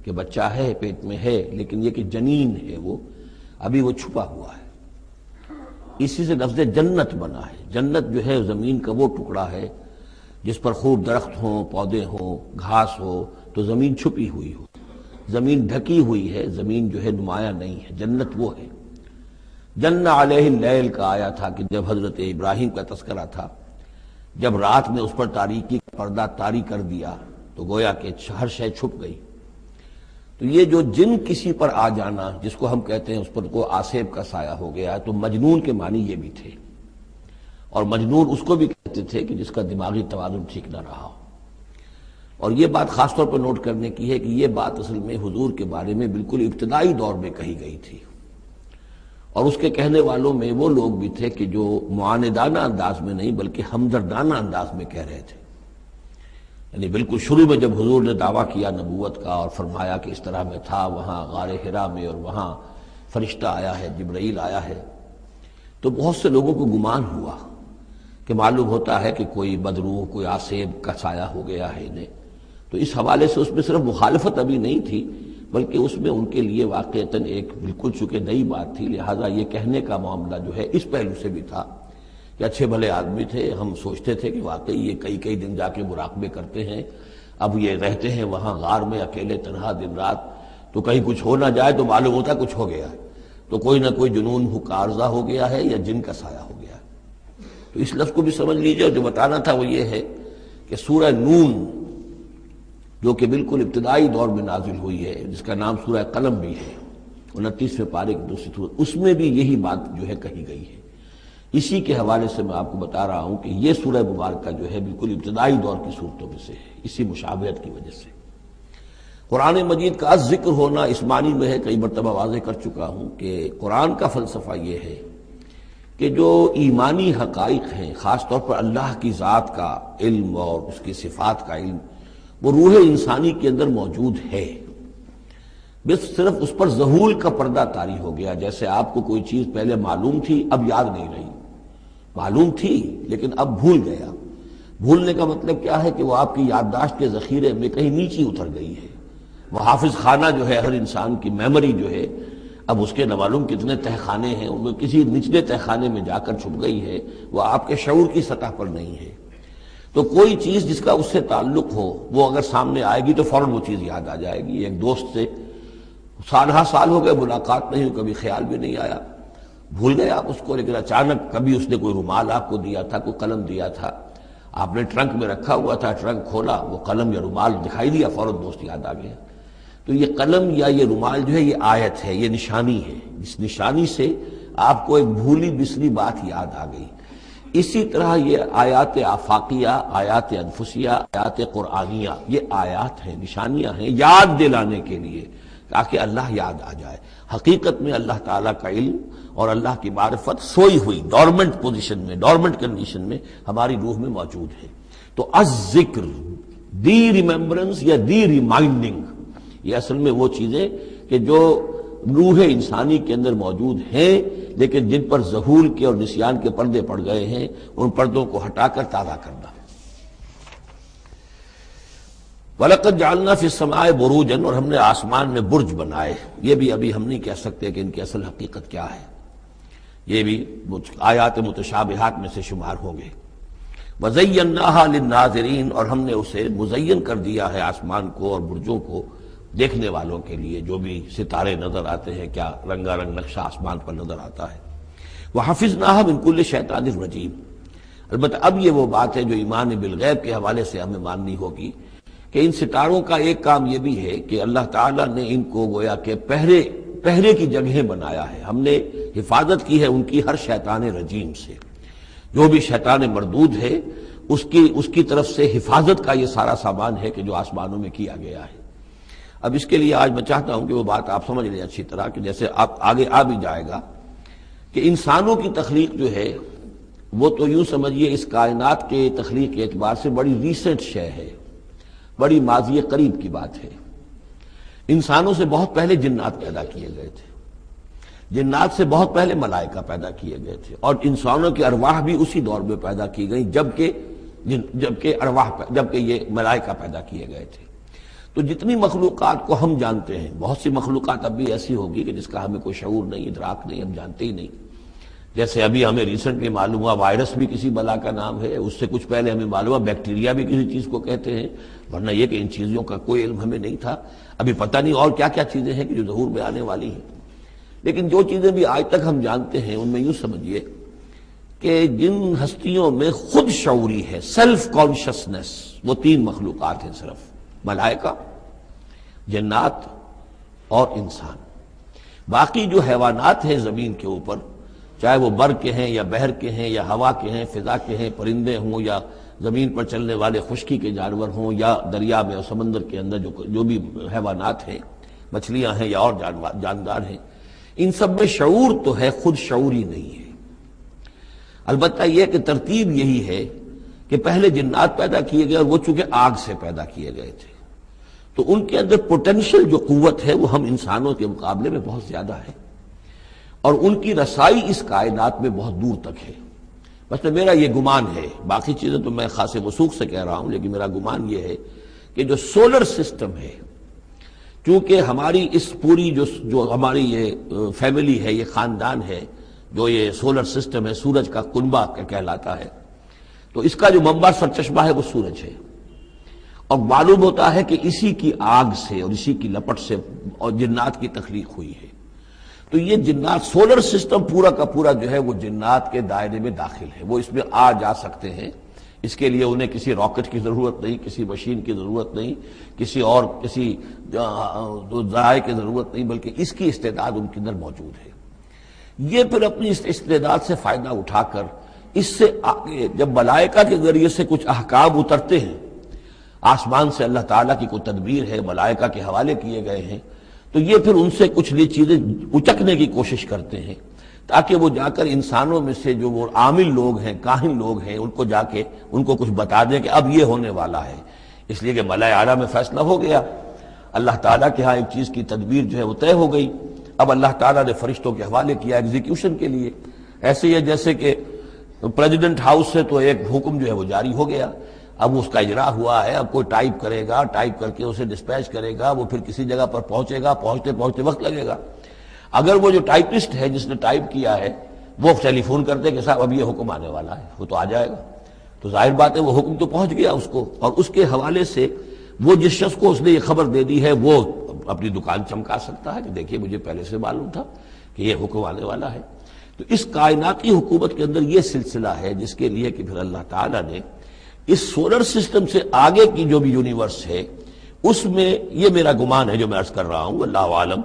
Speaker 1: کہ بچہ ہے، پیٹ میں ہے، لیکن یہ کہ جنین ہے وہ ابھی وہ چھپا ہوا ہے۔ اسی سے لفظ جنت بنا ہے۔ جنت جو ہے زمین کا وہ ٹکڑا ہے جس پر خوب درخت ہوں، پودے ہوں، گھاس ہو، تو زمین چھپی ہوئی ہو، زمین ڈھکی ہوئی ہے، زمین جو ہے نمایاں نہیں ہے۔ جنت وہ ہے۔ جن علیہ اللیل کا آیا تھا کہ جب حضرت ابراہیم کا تذکرہ تھا، جب رات میں اس پر تاریکی کا پردہ طاری کر دیا تو گویا کہ ہر شے چھپ گئی۔ تو یہ جو جن کسی پر آ جانا، جس کو ہم کہتے ہیں اس پر کو آسیب کا سایہ ہو گیا، تو مجنون کے معنی یہ بھی تھے۔ اور مجنون اس کو بھی کہتے تھے کہ جس کا دماغی توازن ٹھیک نہ رہا ہو۔ اور یہ بات خاص طور پر نوٹ کرنے کی ہے کہ یہ بات اصل میں حضور کے بارے میں بالکل ابتدائی دور میں کہی گئی تھی، اور اس کے کہنے والوں میں وہ لوگ بھی تھے کہ جو معاندانہ انداز میں نہیں بلکہ ہمدردانہ انداز میں کہہ رہے تھے۔ یعنی بالکل شروع میں جب حضور نے دعویٰ کیا نبوت کا اور فرمایا کہ اس طرح میں تھا وہاں غار حرا میں، اور وہاں فرشتہ آیا ہے، جبرائیل آیا ہے، تو بہت سے لوگوں کو گمان ہوا کہ معلوم ہوتا ہے کہ کوئی بدروح، کوئی آسیب کا سایہ ہو گیا ہے انہیں۔ تو اس حوالے سے اس میں صرف مخالفت ابھی نہیں تھی، بلکہ اس میں ان کے لیے واقعتاً ایک بالکل چونکہ نئی بات تھی، لہٰذا یہ کہنے کا معاملہ جو ہے اس پہلو سے بھی تھا کہ اچھے بھلے آدمی تھے، ہم سوچتے تھے کہ واقعی یہ کئی دن جا کے مراقبے کرتے ہیں، اب یہ رہتے ہیں وہاں غار میں اکیلے تنہا دن رات، تو کہیں کچھ ہو نہ جائے تو معلوم ہوتا کچھ ہو گیا ہے، تو کوئی نہ کوئی جنون عارضہ ہو گیا ہے یا جن کا سایہ ہو گیا ہے۔ تو اس لفظ کو بھی سمجھ لیجیے، اور جو بتانا تھا وہ یہ ہے کہ سورہ نون جو کہ بالکل ابتدائی دور میں نازل ہوئی ہے، جس کا نام سورہ قلم بھی ہے، 29ویں پارے کی دوسری سورت، اس میں بھی یہی بات جو ہے کہی گئی ہے۔ اسی کے حوالے سے میں آپ کو بتا رہا ہوں کہ یہ سورہ مبارکہ جو ہے بالکل ابتدائی دور کی صورتوں میں سے ہے، اسی مشابہت کی وجہ سے۔ قرآن مجید کا ذکر ہونا اس معنی میں ہے، کئی مرتبہ واضح کر چکا ہوں کہ قرآن کا فلسفہ یہ ہے کہ جو ایمانی حقائق ہیں، خاص طور پر اللہ کی ذات کا علم اور اس کی صفات کا علم، وہ روح انسانی کے اندر موجود ہے، بس صرف اس پر ظہور کا پردہ طاری ہو گیا۔ جیسے آپ کو کوئی چیز پہلے معلوم تھی، اب یاد نہیں رہی، معلوم تھی لیکن اب بھول گیا۔ بھولنے کا مطلب کیا ہے کہ وہ آپ کی یادداشت کے ذخیرے میں کہیں نیچی اتر گئی ہے۔ وہ حافظ خانہ جو ہے، ہر انسان کی میموری جو ہے، اب اس کے نہ معلوم کتنے تہہ خانے ہیں، ان میں کسی نچلے تہہ خانے میں جا کر چھپ گئی ہے، وہ آپ کے شعور کی سطح پر نہیں ہے۔ تو کوئی چیز جس کا اس سے تعلق ہو، وہ اگر سامنے آئے گی تو فوراً وہ چیز یاد آ جائے گی۔ ایک دوست سے سالہ سال ہو گئے ملاقات نہیں ہوئی، کبھی خیال بھی نہیں آیا، بھول گئے آپ اس کو، لیکن اچانک کبھی اس نے کوئی رومال آپ کو دیا تھا، کوئی قلم دیا تھا، آپ نے ٹرنک میں رکھا ہوا تھا، ٹرنک کھولا، وہ قلم یا رومال دکھائی دیا، فوراً دوست یاد آ گیا۔ تو یہ قلم یا یہ رومال جو ہے یہ آیت ہے، یہ نشانی ہے، اس نشانی سے آپ کو ایک بھولی بسری بات یاد آ گئی۔ اسی طرح یہ آیات آفاقیہ، آیات انفسیہ، آیات قرآنیہ، یہ آیات ہیں، نشانیاں ہیں یاد دلانے کے لیے، تاکہ اللہ یاد آ جائے۔ حقیقت میں اللہ تعالیٰ کا علم اور اللہ کی معرفت سوئی ہوئی ڈورمنٹ پوزیشن میں، ڈورمنٹ کنڈیشن میں ہماری روح میں موجود ہے۔ تو الذکر، دی ریممبرنس یا دی ریمائنڈنگ، یہ اصل میں وہ چیزیں کہ جو روح انسانی کے اندر موجود ہیں، لیکن جن پر ظہور کے اور نسیان کے پردے پڑ گئے ہیں، ان پردوں کو ہٹا کر تازہ کرنا۔ وَلَقَدْ جَعَلْنَا فِي السَّمَاءِ بُرُوجًا، اور ہم نے آسمان میں برج بنائے۔ یہ بھی ابھی ہم نہیں کہہ سکتے کہ ان کی اصل حقیقت کیا ہے، یہ بھی آیات متشابہات میں سے شمار ہوں گے۔ وَزَيَّنَّاهَا لِلنَّاظِرِينَ، اور ہم نے اسے مزین کر دیا ہے آسمان کو اور برجوں کو دیکھنے والوں کے لیے، جو بھی ستارے نظر آتے ہیں، کیا رنگا رنگ نقشہ آسمان پر نظر آتا ہے۔ وَحَفِظْنَاهَا مِن كُلِّ شَيْطَانٍ رَجِيمٍ، البتہ اب یہ وہ بات ہے جو ایمان بالغیب کے حوالے سے ہمیں ماننی ہوگی کہ ان ستاروں کا ایک کام یہ بھی ہے کہ اللہ تعالیٰ نے ان کو گویا کہ پہرے کی جگہیں بنایا ہے. ہم نے حفاظت کی ہے ان کی ہر شیطان رجیم سے. جو بھی شیطان مردود ہے اس کی طرف سے حفاظت کا یہ سارا سامان ہے کہ جو آسمانوں میں کیا گیا ہے. اب اس کے لیے آج میں چاہتا ہوں کہ وہ بات آپ سمجھ لیں اچھی طرح کہ جیسے آپ آگے آ بھی جائے گا کہ انسانوں کی تخلیق جو ہے وہ تو یوں سمجھیے اس کائنات کے تخلیق کے اعتبار سے بڑی ریسنٹ شے ہے، بڑی ماضی قریب کی بات ہے. انسانوں سے بہت پہلے جنات پیدا کیے گئے تھے، جنات سے بہت پہلے ملائکہ پیدا کیے گئے تھے، اور انسانوں کی ارواح بھی اسی دور میں پیدا کی گئی جبکہ یہ ملائکہ پیدا کیے گئے تھے. تو جتنی مخلوقات کو ہم جانتے ہیں، بہت سی مخلوقات اب بھی ایسی ہوگی کہ جس کا ہمیں کوئی شعور نہیں، ادراک نہیں، ہم جانتے ہی نہیں. جیسے ابھی ہمیں ریسنٹلی معلوم ہوا وائرس بھی کسی بلا کا نام ہے، اس سے کچھ پہلے ہمیں معلوم ہوا بیکٹیریا بھی کسی چیز کو کہتے ہیں، ورنہ یہ کہ ان چیزوں کا کوئی علم ہمیں نہیں تھا. ابھی پتہ نہیں اور کیا کیا چیزیں ہیں کہ جو ظہور میں آنے والی ہیں. لیکن جو چیزیں بھی آج تک ہم جانتے ہیں ان میں یوں سمجھیے کہ جن ہستیوں میں خود شعوری ہے، سیلف کانشسنس، وہ 3 مخلوقات ہیں صرف: ملائکہ، جنات اور انسان. باقی جو حیوانات ہیں زمین کے اوپر، چاہے وہ بر کے ہیں یا بحر کے ہیں یا ہوا کے ہیں، فضا کے ہیں، پرندے ہوں یا زمین پر چلنے والے خشکی کے جانور ہوں یا دریا میں اور سمندر کے اندر جو بھی حیوانات ہیں، مچھلیاں ہیں یا اور جاندار ہیں، ان سب میں شعور تو ہے، خود شعوری نہیں ہے. البتہ یہ کہ ترتیب یہی ہے کہ پہلے جنات پیدا کیے گئے اور وہ چونکہ آگ سے پیدا کیے گئے تھے، تو ان کے اندر پوٹینشل جو قوت ہے وہ ہم انسانوں کے مقابلے میں بہت زیادہ ہے، اور ان کی رسائی اس کائنات میں بہت دور تک ہے. مثلا میرا یہ گمان ہے، باقی چیزیں تو میں خاص وثوق سے کہہ رہا ہوں، لیکن میرا گمان یہ ہے کہ جو سولر سسٹم ہے، چونکہ ہماری اس پوری جو ہماری یہ فیملی ہے، یہ خاندان ہے، جو یہ سولر سسٹم ہے، سورج کا کنبہ کہلاتا ہے، تو اس کا جو منبع سرچشمہ ہے وہ سورج ہے. اور معلوم ہوتا ہے کہ اسی کی آگ سے اور اسی کی لپٹ سے اور جنات کی تخلیق ہوئی ہے. تو یہ جنات، سولر سسٹم پورا کا پورا جو ہے وہ جنات کے دائرے میں داخل ہے، وہ اس میں آ جا سکتے ہیں. اس کے لیے انہیں کسی راکٹ کی ضرورت نہیں، کسی مشین کی ضرورت نہیں، کسی ذرائع کی ضرورت نہیں، بلکہ اس کی استعداد ان کے اندر موجود ہے. یہ پھر اپنی اس استعداد سے فائدہ اٹھا کر اس سے آگے جب ملائکہ کے ذریعے سے کچھ احکام اترتے ہیں، آسمان سے اللہ تعالیٰ کی کوئی تدبیر ہے، ملائکہ کے حوالے کیے گئے ہیں، تو یہ پھر ان سے کچھ چیزیں اچکنے کی کوشش کرتے ہیں تاکہ وہ جا کر انسانوں میں سے جو وہ عامل لوگ ہیں، کاہن لوگ ہیں، ان کو جا کے ان کو کچھ بتا دیں کہ اب یہ ہونے والا ہے. اس لیے کہ ملائے اعلیٰ میں فیصلہ ہو گیا، اللہ تعالیٰ کے ہاں ایک چیز کی تدبیر جو ہے وہ طے ہو گئی، اب اللہ تعالیٰ نے فرشتوں کے حوالے کیا ایگزیکیوشن کے لیے. ایسے ہی ہے جیسے کہ پریزیڈنٹ ہاؤس سے تو ایک حکم جو ہے وہ جاری ہو گیا، اب اس کا اجرا ہوا ہے، اب کوئی ٹائپ کرے گا، ٹائپ کر کے اسے ڈسپیچ کرے گا، وہ پھر کسی جگہ پر پہنچے گا، پہنچتے وقت لگے گا. اگر وہ جو ٹائپسٹ ہے جس نے ٹائپ کیا ہے وہ ٹیلی فون کرتے کہ صاحب اب یہ حکم آنے والا ہے، وہ تو آ جائے گا، تو ظاہر بات ہے وہ حکم تو پہنچ گیا اس کو، اور اس کے حوالے سے وہ جس شخص کو اس نے یہ خبر دے دی ہے وہ اپنی دکان چمکا سکتا ہے کہ دیکھیے مجھے پہلے سے معلوم تھا کہ یہ حکم آنے والا ہے. تو اس کائناتی حکومت کے اندر یہ سلسلہ ہے جس کے لیے کہ پھر اللہ تعالیٰ نے اس سولر سسٹم سے آگے کی جو بھی یونیورس ہے اس میں، یہ میرا گمان ہے جو میں عرض کر رہا ہوں، اللہ عالم،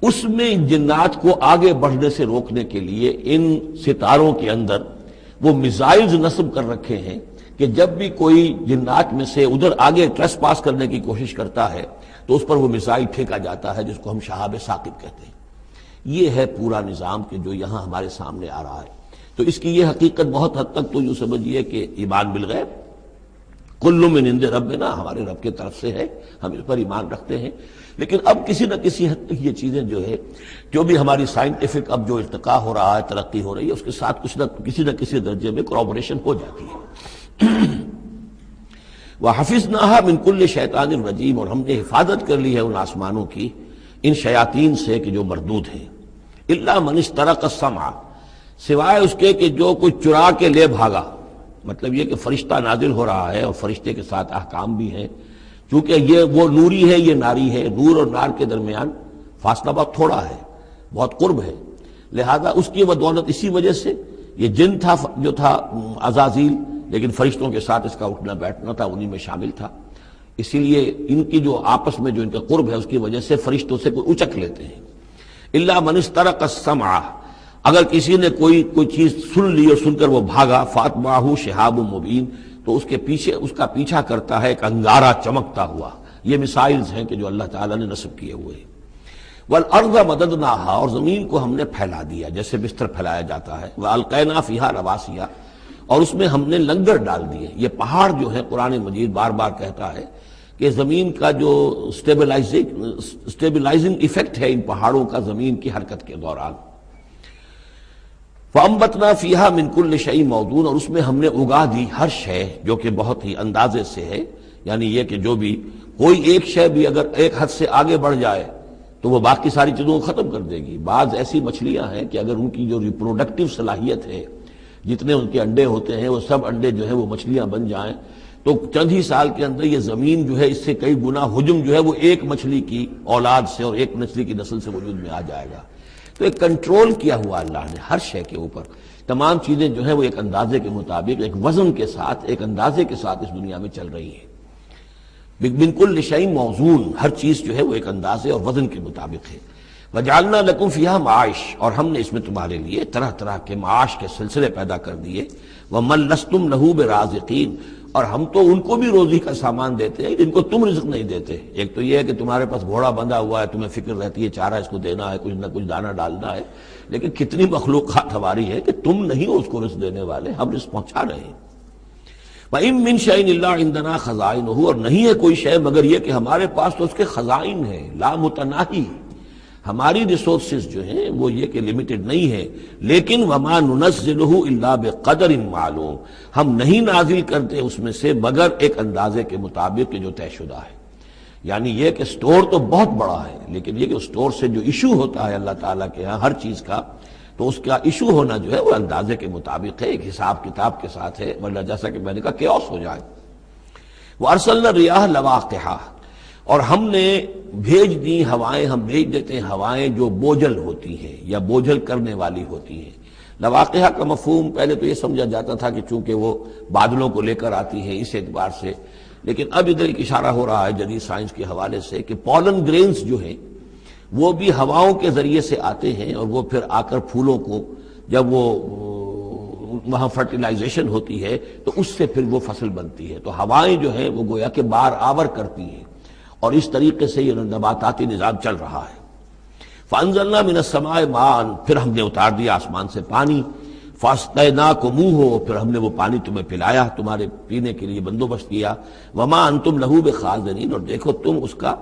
Speaker 1: اس میں جنات کو آگے بڑھنے سے روکنے کے لیے ان ستاروں کے اندر وہ میزائلز نصب کر رکھے ہیں کہ جب بھی کوئی جنات میں سے ادھر آگے ٹریس پاس کرنے کی کوشش کرتا ہے تو اس پر وہ میزائل پھینکا جاتا ہے، جس کو ہم شہاب ثاقب کہتے ہیں. یہ ہے پورا نظام کہ جو یہاں ہمارے سامنے آ رہا ہے. تو اس کی یہ حقیقت بہت حد تک تو یوں سمجھیے کہ ایمان بالغیب، کل من عند ربنا، ہمارے رب کی طرف سے ہے، ہم اس پر ایمان رکھتے ہیں. لیکن اب کسی نہ کسی حد تک یہ چیزیں جو ہے، جو بھی ہماری سائنٹیفک اب جو ارتقاء ہو رہا ہے، ترقی ہو رہی ہے، اس کے ساتھ کسی نہ کسی درجے میں کورابوریشن ہو جاتی ہے. وَحَفِظْنَاهَا مِنْ كُلِّ شَيْطَانٍ رَجِيمٍ، اور ہم نے حفاظت کر لی ہے ان آسمانوں کی ان شیاطین سے کہ جو مردود ہیں. إِلَّا مَنِ اسْتَرَقَ السَّمْعَ، سوائے اس کے کہ جو کوئی چرا کے لے بھاگا. مطلب یہ کہ فرشتہ نازل ہو رہا ہے اور فرشتے کے ساتھ احکام بھی ہیں، چونکہ یہ وہ نوری ہے، یہ ناری ہے، نور اور نار کے درمیان فاصلہ بہت تھوڑا ہے، بہت قرب ہے، لہذا اس کی بدولت اسی وجہ سے یہ جن تھا جو تھا عزازیل، لیکن فرشتوں کے ساتھ اس کا اٹھنا بیٹھنا تھا، انہی میں شامل تھا، اسی لیے ان کی جو آپس میں جو ان کا قرب ہے اس کی وجہ سے فرشتوں سے کوئی اچک لیتے ہیں۔ الا من استرق السمع، اگر کسی نے کوئی چیز سن لی اور سن کر وہ بھاگا، فاتبعہ شہاب مبین، تو اس کے پیچھے اس کا پیچھا کرتا ہے ایک انگارہ چمکتا ہوا۔ یہ مثائلز ہیں کہ جو اللہ تعالیٰ نے نصب کیے ہوئے ہیں۔ والارض مددناها، اور زمین کو ہم نے پھیلا دیا جیسے بستر پھیلایا جاتا ہے، والقینا فیہا رواسیا، اور اس میں ہم نے لنگر ڈال دیے۔ یہ پہاڑ جو ہے قرآن مجید بار بار کہتا ہے کہ زمین کا جو سٹیبلائزنگ ایفیکٹ ہے ان پہاڑوں کا زمین کی حرکت کے دوران۔ فَأَنبَتْنَا فِيهَا مِن كُلِّ شَيْءٍ مَوْزُونٍ، اور اس میں ہم نے اگا دی ہر شے جو کہ بہت ہی اندازے سے ہے، یعنی یہ کہ جو بھی کوئی ایک شے بھی اگر ایک حد سے آگے بڑھ جائے تو وہ باقی ساری چیزوں کو ختم کر دے گی۔ بعض ایسی مچھلیاں ہیں کہ اگر ان کی جو ریپروڈکٹیو صلاحیت ہے، جتنے ان کے انڈے ہوتے ہیں وہ سب انڈے جو ہیں وہ مچھلیاں بن جائیں تو چند ہی سال کے اندر یہ زمین جو ہے اس سے کئی گنا حجم جو ہے وہ ایک مچھلی کی اولاد سے اور ایک مچھلی کی نسل سے وجود میں آ جائے گا۔ تو ایک کنٹرول کیا ہوا اللہ نے ہر شے کے اوپر، تمام چیزیں جو ہیں وہ ایک اندازے کے مطابق، ایک وزن کے ساتھ، ایک اندازے کے ساتھ اس دنیا میں چل رہی ہیں۔ من کل شیء موزون، ہر چیز جو ہے وہ ایک اندازے اور وزن کے مطابق ہے۔ وجعلنا لکم فیہا معاش، اور ہم نے اس میں تمہارے لیے طرح طرح کے معاش کے سلسلے پیدا کر دیے۔ ومن لستم لہ برازقین، اور ہم تو ان کو بھی روزی کا سامان دیتے ہیں جن کو تم رزق نہیں دیتے۔ ایک تو یہ ہے کہ تمہارے پاس گھوڑا بندھا ہوا ہے، تمہیں فکر رہتی ہے چارہ اس کو دینا ہے، کچھ نہ کچھ دانہ ڈالنا ہے، لیکن کتنی مخلوقات ہماری ہے کہ تم نہیں ہو اس کو رزق دینے والے، ہم رزق پہنچا رہے ہیں۔ وَإِن مِّن شَيْءٍ إِلَّا عِندَنَا خَزَائِنُهُ، اور نہیں ہے کوئی شے مگر یہ کہ ہمارے پاس تو اس کے خزائن ہیں، لا متناہی، ہماری ریسورسز جو ہیں وہ یہ کہ لمیٹڈ نہیں ہے، لیکن وما ننزلہ الا بقدر معلوم، ہم نہیں نازل کرتے اس میں سے مگر ایک اندازے کے مطابق جو طے شدہ ہے۔ یعنی یہ کہ سٹور تو بہت بڑا ہے، لیکن یہ کہ سٹور سے جو ایشو ہوتا ہے اللہ تعالیٰ کے ہاں ہر چیز کا، تو اس کا ایشو ہونا جو ہے وہ اندازے کے مطابق ہے، ایک حساب کتاب کے ساتھ ہے، ورنہ جیسا کہ میں نے کہا کیوس ہو جائے۔ وارسلنا الرياح لواقحا، اور ہم نے بھیج دی ہوائیں، ہم بھیج دیتے ہیں ہوائیں جو بوجھل ہوتی ہیں یا بوجھل کرنے والی ہوتی ہیں۔ لواقحہ کا مفہوم پہلے تو یہ سمجھا جاتا تھا کہ چونکہ وہ بادلوں کو لے کر آتی ہیں اس اعتبار سے، لیکن اب ادھر ایک اشارہ ہو رہا ہے جدید سائنس کے حوالے سے کہ پولن گرینز جو ہیں وہ بھی ہواؤں کے ذریعے سے آتے ہیں، اور وہ پھر آ کر پھولوں کو جب وہ وہاں فرٹیلائزیشن ہوتی ہے تو اس سے پھر وہ فصل بنتی ہے۔ تو ہوائیں جو ہیں وہ گویا کہ بار آور کرتی ہیں، اور اس طریقے سے یہ نباتاتی نظام چل رہا ہے۔ فَأَنزَلْنَا مِنَ السَّمَاءِ مَاءً، پھر ہم نے اتار دیا آسمان سے پانی، فَاسْقَيْنَاكُمُوهُ، پھر ہم نے وہ پانی تمہیں پلایا، تمہارے پینے کے لیے بندوبست کیا۔ وَمَا أَنْتُمْ لَهُ بِخَازِنِينَ، اور دیکھو تم اس کا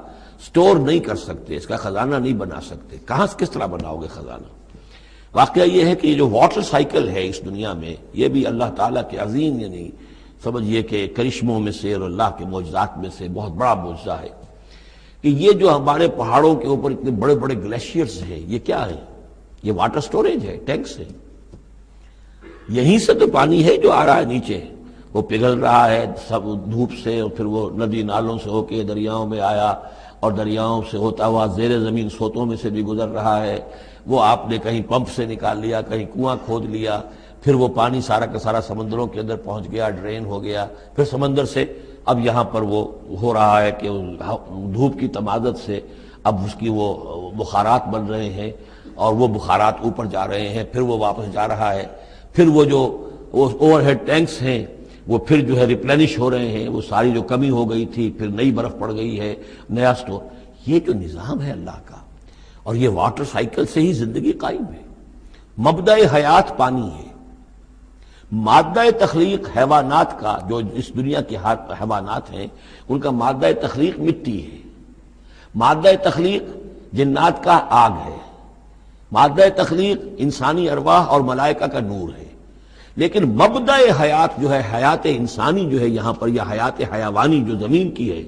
Speaker 1: سٹور نہیں کر سکتے، اس کا خزانہ نہیں بنا سکتے۔ کہاں کس طرح بناؤ گے خزانہ؟ واقعہ یہ ہے کہ یہ جو واٹر سائیکل ہے اس دنیا میں، یہ بھی اللہ تعالیٰ کے عظیم، یعنی سمجھئے کہ کرشموں میں سے اور اللہ کے معجزات میں سے بہت بڑا معجزہ ہے کہ یہ جو ہمارے پہاڑوں کے اوپر اتنے بڑے بڑے گلیشیئرز ہیں، یہ کیا ہے؟ یہ واٹر سٹوریج ہے، ٹینکس ہے۔ یہیں سے تو پانی ہے جو آ رہا ہے نیچے، وہ پگھل رہا ہے سب دھوپ سے، اور پھر وہ ندی نالوں سے ہو کے دریاؤں میں آیا، اور دریاؤں سے ہوتا ہوا زیر زمین سوتوں میں سے بھی گزر رہا ہے۔ وہ آپ نے کہیں پمپ سے نکال لیا، کہیں کنواں کھود لیا، پھر وہ پانی سارا کا سارا سمندروں کے اندر پہنچ گیا، ڈرین ہو گیا، پھر سمندر سے اب یہاں پر وہ ہو رہا ہے کہ دھوپ کی تمازت سے اب اس کی وہ بخارات بن رہے ہیں، اور وہ بخارات اوپر جا رہے ہیں، پھر وہ واپس جا رہا ہے، پھر وہ جو اوور ہیڈ ٹینکس ہیں وہ پھر جو ہے ریپلینش ہو رہے ہیں، وہ ساری جو کمی ہو گئی تھی پھر نئی برف پڑ گئی ہے، نیا سٹور۔ یہ جو نظام ہے اللہ کا، اور یہ واٹر سائیکل سے ہی زندگی قائم ہے۔ مبدأ حیات پانی ہے، مادہ تخلیق حیوانات کا، جو اس دنیا کے حیوانات ہیں ان کا مادہ تخلیق مٹی ہے، مادہ تخلیق جنات کا آگ ہے، مادہ تخلیق انسانی ارواح اور ملائکہ کا نور ہے، لیکن مبدأ حیات جو ہے، حیات انسانی جو ہے یہاں پر، یا حیات حیوانی جو زمین کی ہے،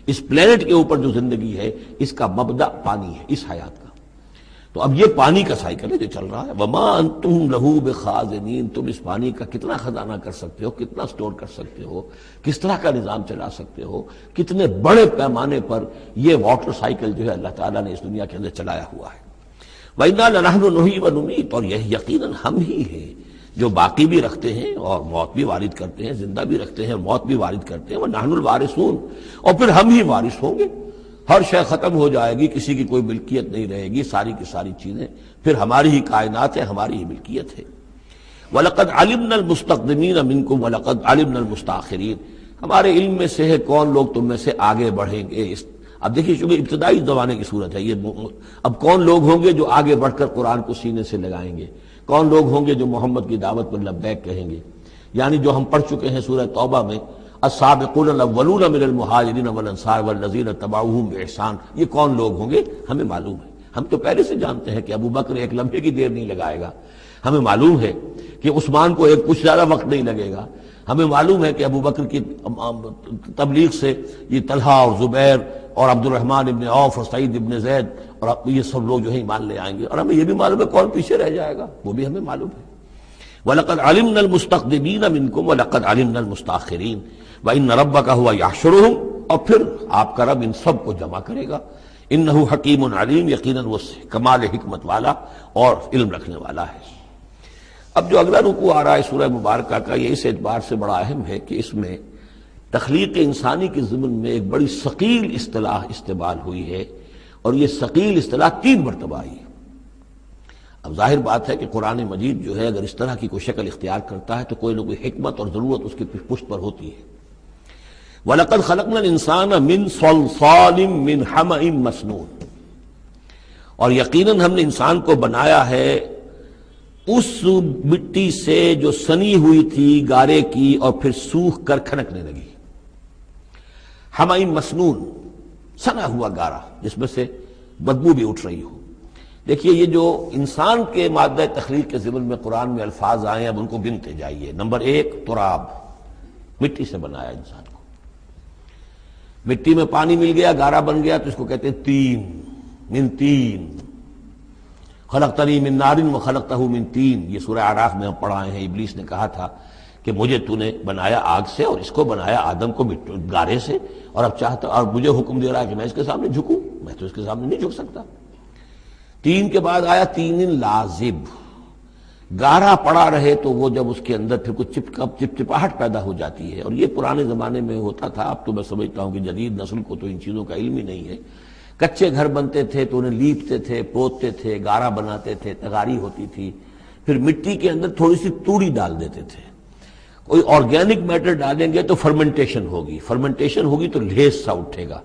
Speaker 1: اس پلینٹ کے اوپر جو زندگی ہے، اس کا مبدأ پانی ہے، اس حیات کا۔ تو اب یہ پانی کا سائیکل ہے جو چل رہا ہے۔ وما انتم لہ بخازنین، تم اس پانی کا کتنا خزانہ کر سکتے ہو، کتنا سٹور کر سکتے ہو، کس طرح کا نظام چلا سکتے ہو، کتنے بڑے پیمانے پر یہ واٹر سائیکل جو ہے اللہ تعالیٰ نے اس دنیا کے اندر چلایا ہوا ہے۔ وَإِنَّا لَنَحْنُ نُحْيِي وَنُمِيتُ، اور یہ یقیناً ہم ہی ہیں جو باقی بھی رکھتے ہیں اور موت بھی وارد کرتے ہیں، زندہ بھی رکھتے ہیں اور موت بھی وارد کرتے ہیں، وَنَحْنُ الْوَارِثُونَ، اور پھر ہم ہی وارث ہوں گے، ہر شے ختم ہو جائے گی، کسی کی کوئی ملکیت نہیں رہے گی، ساری کی ساری چیزیں پھر ہماری ہی کائنات ہے، ہماری ہی ملکیت ہے۔ وَلَقَدْ عَلِمْنَا الْمُسْتَقْدِمِينَ مِنْكُمْ وَلَقَدْ عَلِمْنَا الْمُسْتَأْخِرِينَ، ہمارے علم میں سے ہے کون لوگ تم میں سے آگے بڑھیں گے۔ اب دیکھیے چونکہ ابتدائی زمانے کی صورت ہے یہ، اب کون لوگ ہوں گے جو آگے بڑھ کر قرآن کو سینے سے لگائیں گے، کون لوگ ہوں گے جو محمد کی دعوت پر لبیک کہیں گے، یعنی جو ہم پڑھ چکے ہیں سورہ توبہ میں، السابقون الاولون من المہاجرین والانصار والذین اتبعوہم بإحسان، یہ کون لوگ ہوں گے ہمیں معلوم ہے، ہم تو پہلے سے جانتے ہیں کہ ابو بکر ایک لمحے کی دیر نہیں لگائے گا، ہمیں معلوم ہے کہ عثمان کو ایک کچھ زیادہ وقت نہیں لگے گا، ہمیں معلوم ہے کہ ابو بکر کی تبلیغ سے یہ طلحہ اور زبیر اور عبد الرحمن ابن عوف اور سعید ابن زید اور یہ سب لوگ جو ہے ایمان لے آئیں گے، اور ہمیں یہ بھی معلوم ہے کون پیچھے رہ جائے گا، وہ بھی ہمیں معلوم ہے۔ وَلَقَدْ عَلِمْنَا الْمُسْتَقْدِمِينَ مِنْكُمْ وَلَقَدْ عَلِمْنَا الْمُسْتَأْخِرِينَ وَإِنَّ رَبَّكَ هُوَ يَحْشُرُهُمْ، اور پھر آپ کا رب ان سب کو جمع کرے گا، إِنَّهُ حَكِيمٌ عَلِيمٌ، یقیناً وہ کمال حکمت والا اور علم رکھنے والا ہے۔ اب جو اگلا رکوع آ رہا ہے سورہ مبارکہ کا، یہ اس اعتبار سے بڑا اہم ہے کہ اس میں تخلیق انسانی کے ضمن میں ایک بڑی ثقیل اصطلاح استعمال ہوئی ہے، اور یہ ثقیل اصطلاح 3 مرتبہ آئی ہے۔ اب ظاہر بات ہے کہ قرآن مجید جو ہے اگر اس طرح کی کوئی شکل اختیار کرتا ہے تو کوئی نہ کوئی حکمت اور ضرورت اس کی پشت پر ہوتی ہے۔ وَلَقَدْ خَلَقْنَا الْإِنسَانَ مِنْ صَلْصَالٍ مِنْ حَمَإٍ مَسْنُونٍ، اور یقیناً ہم نے انسان کو بنایا ہے اس مٹی سے جو سنی ہوئی تھی گارے کی اور پھر سوکھ کر کھنکنے لگی۔ حمأ مسنون، سنا ہوا گارا جس میں سے بدبو بھی اٹھ رہی ہو۔ دیکھیے یہ جو انسان کے مادہ تخلیق کے ضمن میں قرآن میں الفاظ آئے ہیں اب ان کو گنتے جائیے۔ نمبر 1 تراب، مٹی سے بنایا انسان کو، مٹی میں پانی مل گیا گارا بن گیا تو اس کو کہتے ہیں تین، من تین، خلقتنی من نار وخلقتہ من تین، یہ سورہ اعراف میں ہم پڑھائے ہیں۔ ابلیس نے کہا تھا کہ مجھے تو نے بنایا آگ سے اور اس کو بنایا آدم کو گارے سے، اور اب چاہتا اور مجھے حکم دے رہا ہے کہ میں اس کے سامنے جھکوں، میں تو اس کے سامنے نہیں جھک سکتا۔ تین کے بعد آیا تین لازب، گارا پڑا رہے تو وہ جب اس کے اندر پھر کچھ چپچپاہٹ پیدا ہو جاتی ہے، اور یہ پرانے زمانے میں ہوتا تھا، اب تو میں سمجھتا ہوں کہ جدید نسل کو تو ان چیزوں کا علم ہی نہیں ہے۔ کچے گھر بنتے تھے تو انہیں لیپتے تھے، پوتتے تھے، گارا بناتے تھے، تغاری ہوتی تھی، پھر مٹی کے اندر تھوڑی سی توڑی ڈال دیتے تھے۔ کوئی آرگینک میٹر ڈالیں گے تو فرمنٹیشن ہوگی، فرمنٹیشن ہوگی تو لیس سا اٹھے گا،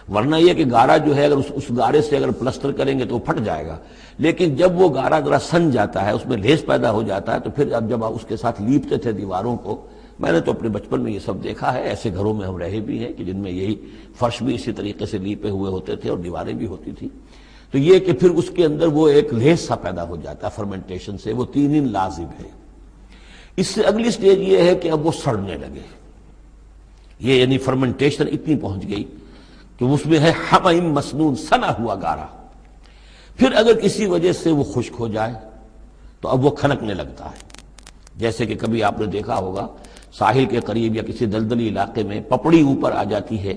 Speaker 1: ورنہ یہ کہ گارا جو ہے اگر اس گارے سے اگر پلسٹر کریں گے تو وہ پھٹ جائے گا، لیکن جب وہ گارا ذرا سن جاتا ہے، اس میں لیس پیدا ہو جاتا ہے، تو پھر اب جب اس کے ساتھ لیپتے تھے دیواروں کو، میں نے تو اپنے بچپن میں یہ سب دیکھا ہے، ایسے گھروں میں ہم رہے بھی ہیں کہ جن میں یہی فرش بھی اسی طریقے سے لیپے ہوئے ہوتے تھے اور دیواریں بھی ہوتی تھی، تو یہ کہ پھر اس کے اندر وہ ایک لیس سا پیدا ہو جاتا ہے فرمنٹیشن سے، وہ تین لازم ہے۔ اس سے اگلی سٹیج یہ ہے کہ اب وہ سڑنے لگے، یہ یعنی فرمنٹیشن اتنی پہنچ گئی کہ اس میں ہے حمأ مسنون، سنا ہوا گارا، پھر اگر کسی وجہ سے وہ خشک ہو جائے تو اب وہ کھنکنے لگتا ہے، جیسے کہ کبھی آپ نے دیکھا ہوگا ساحل کے قریب یا کسی دلدلی علاقے میں پپڑی اوپر آ جاتی ہے،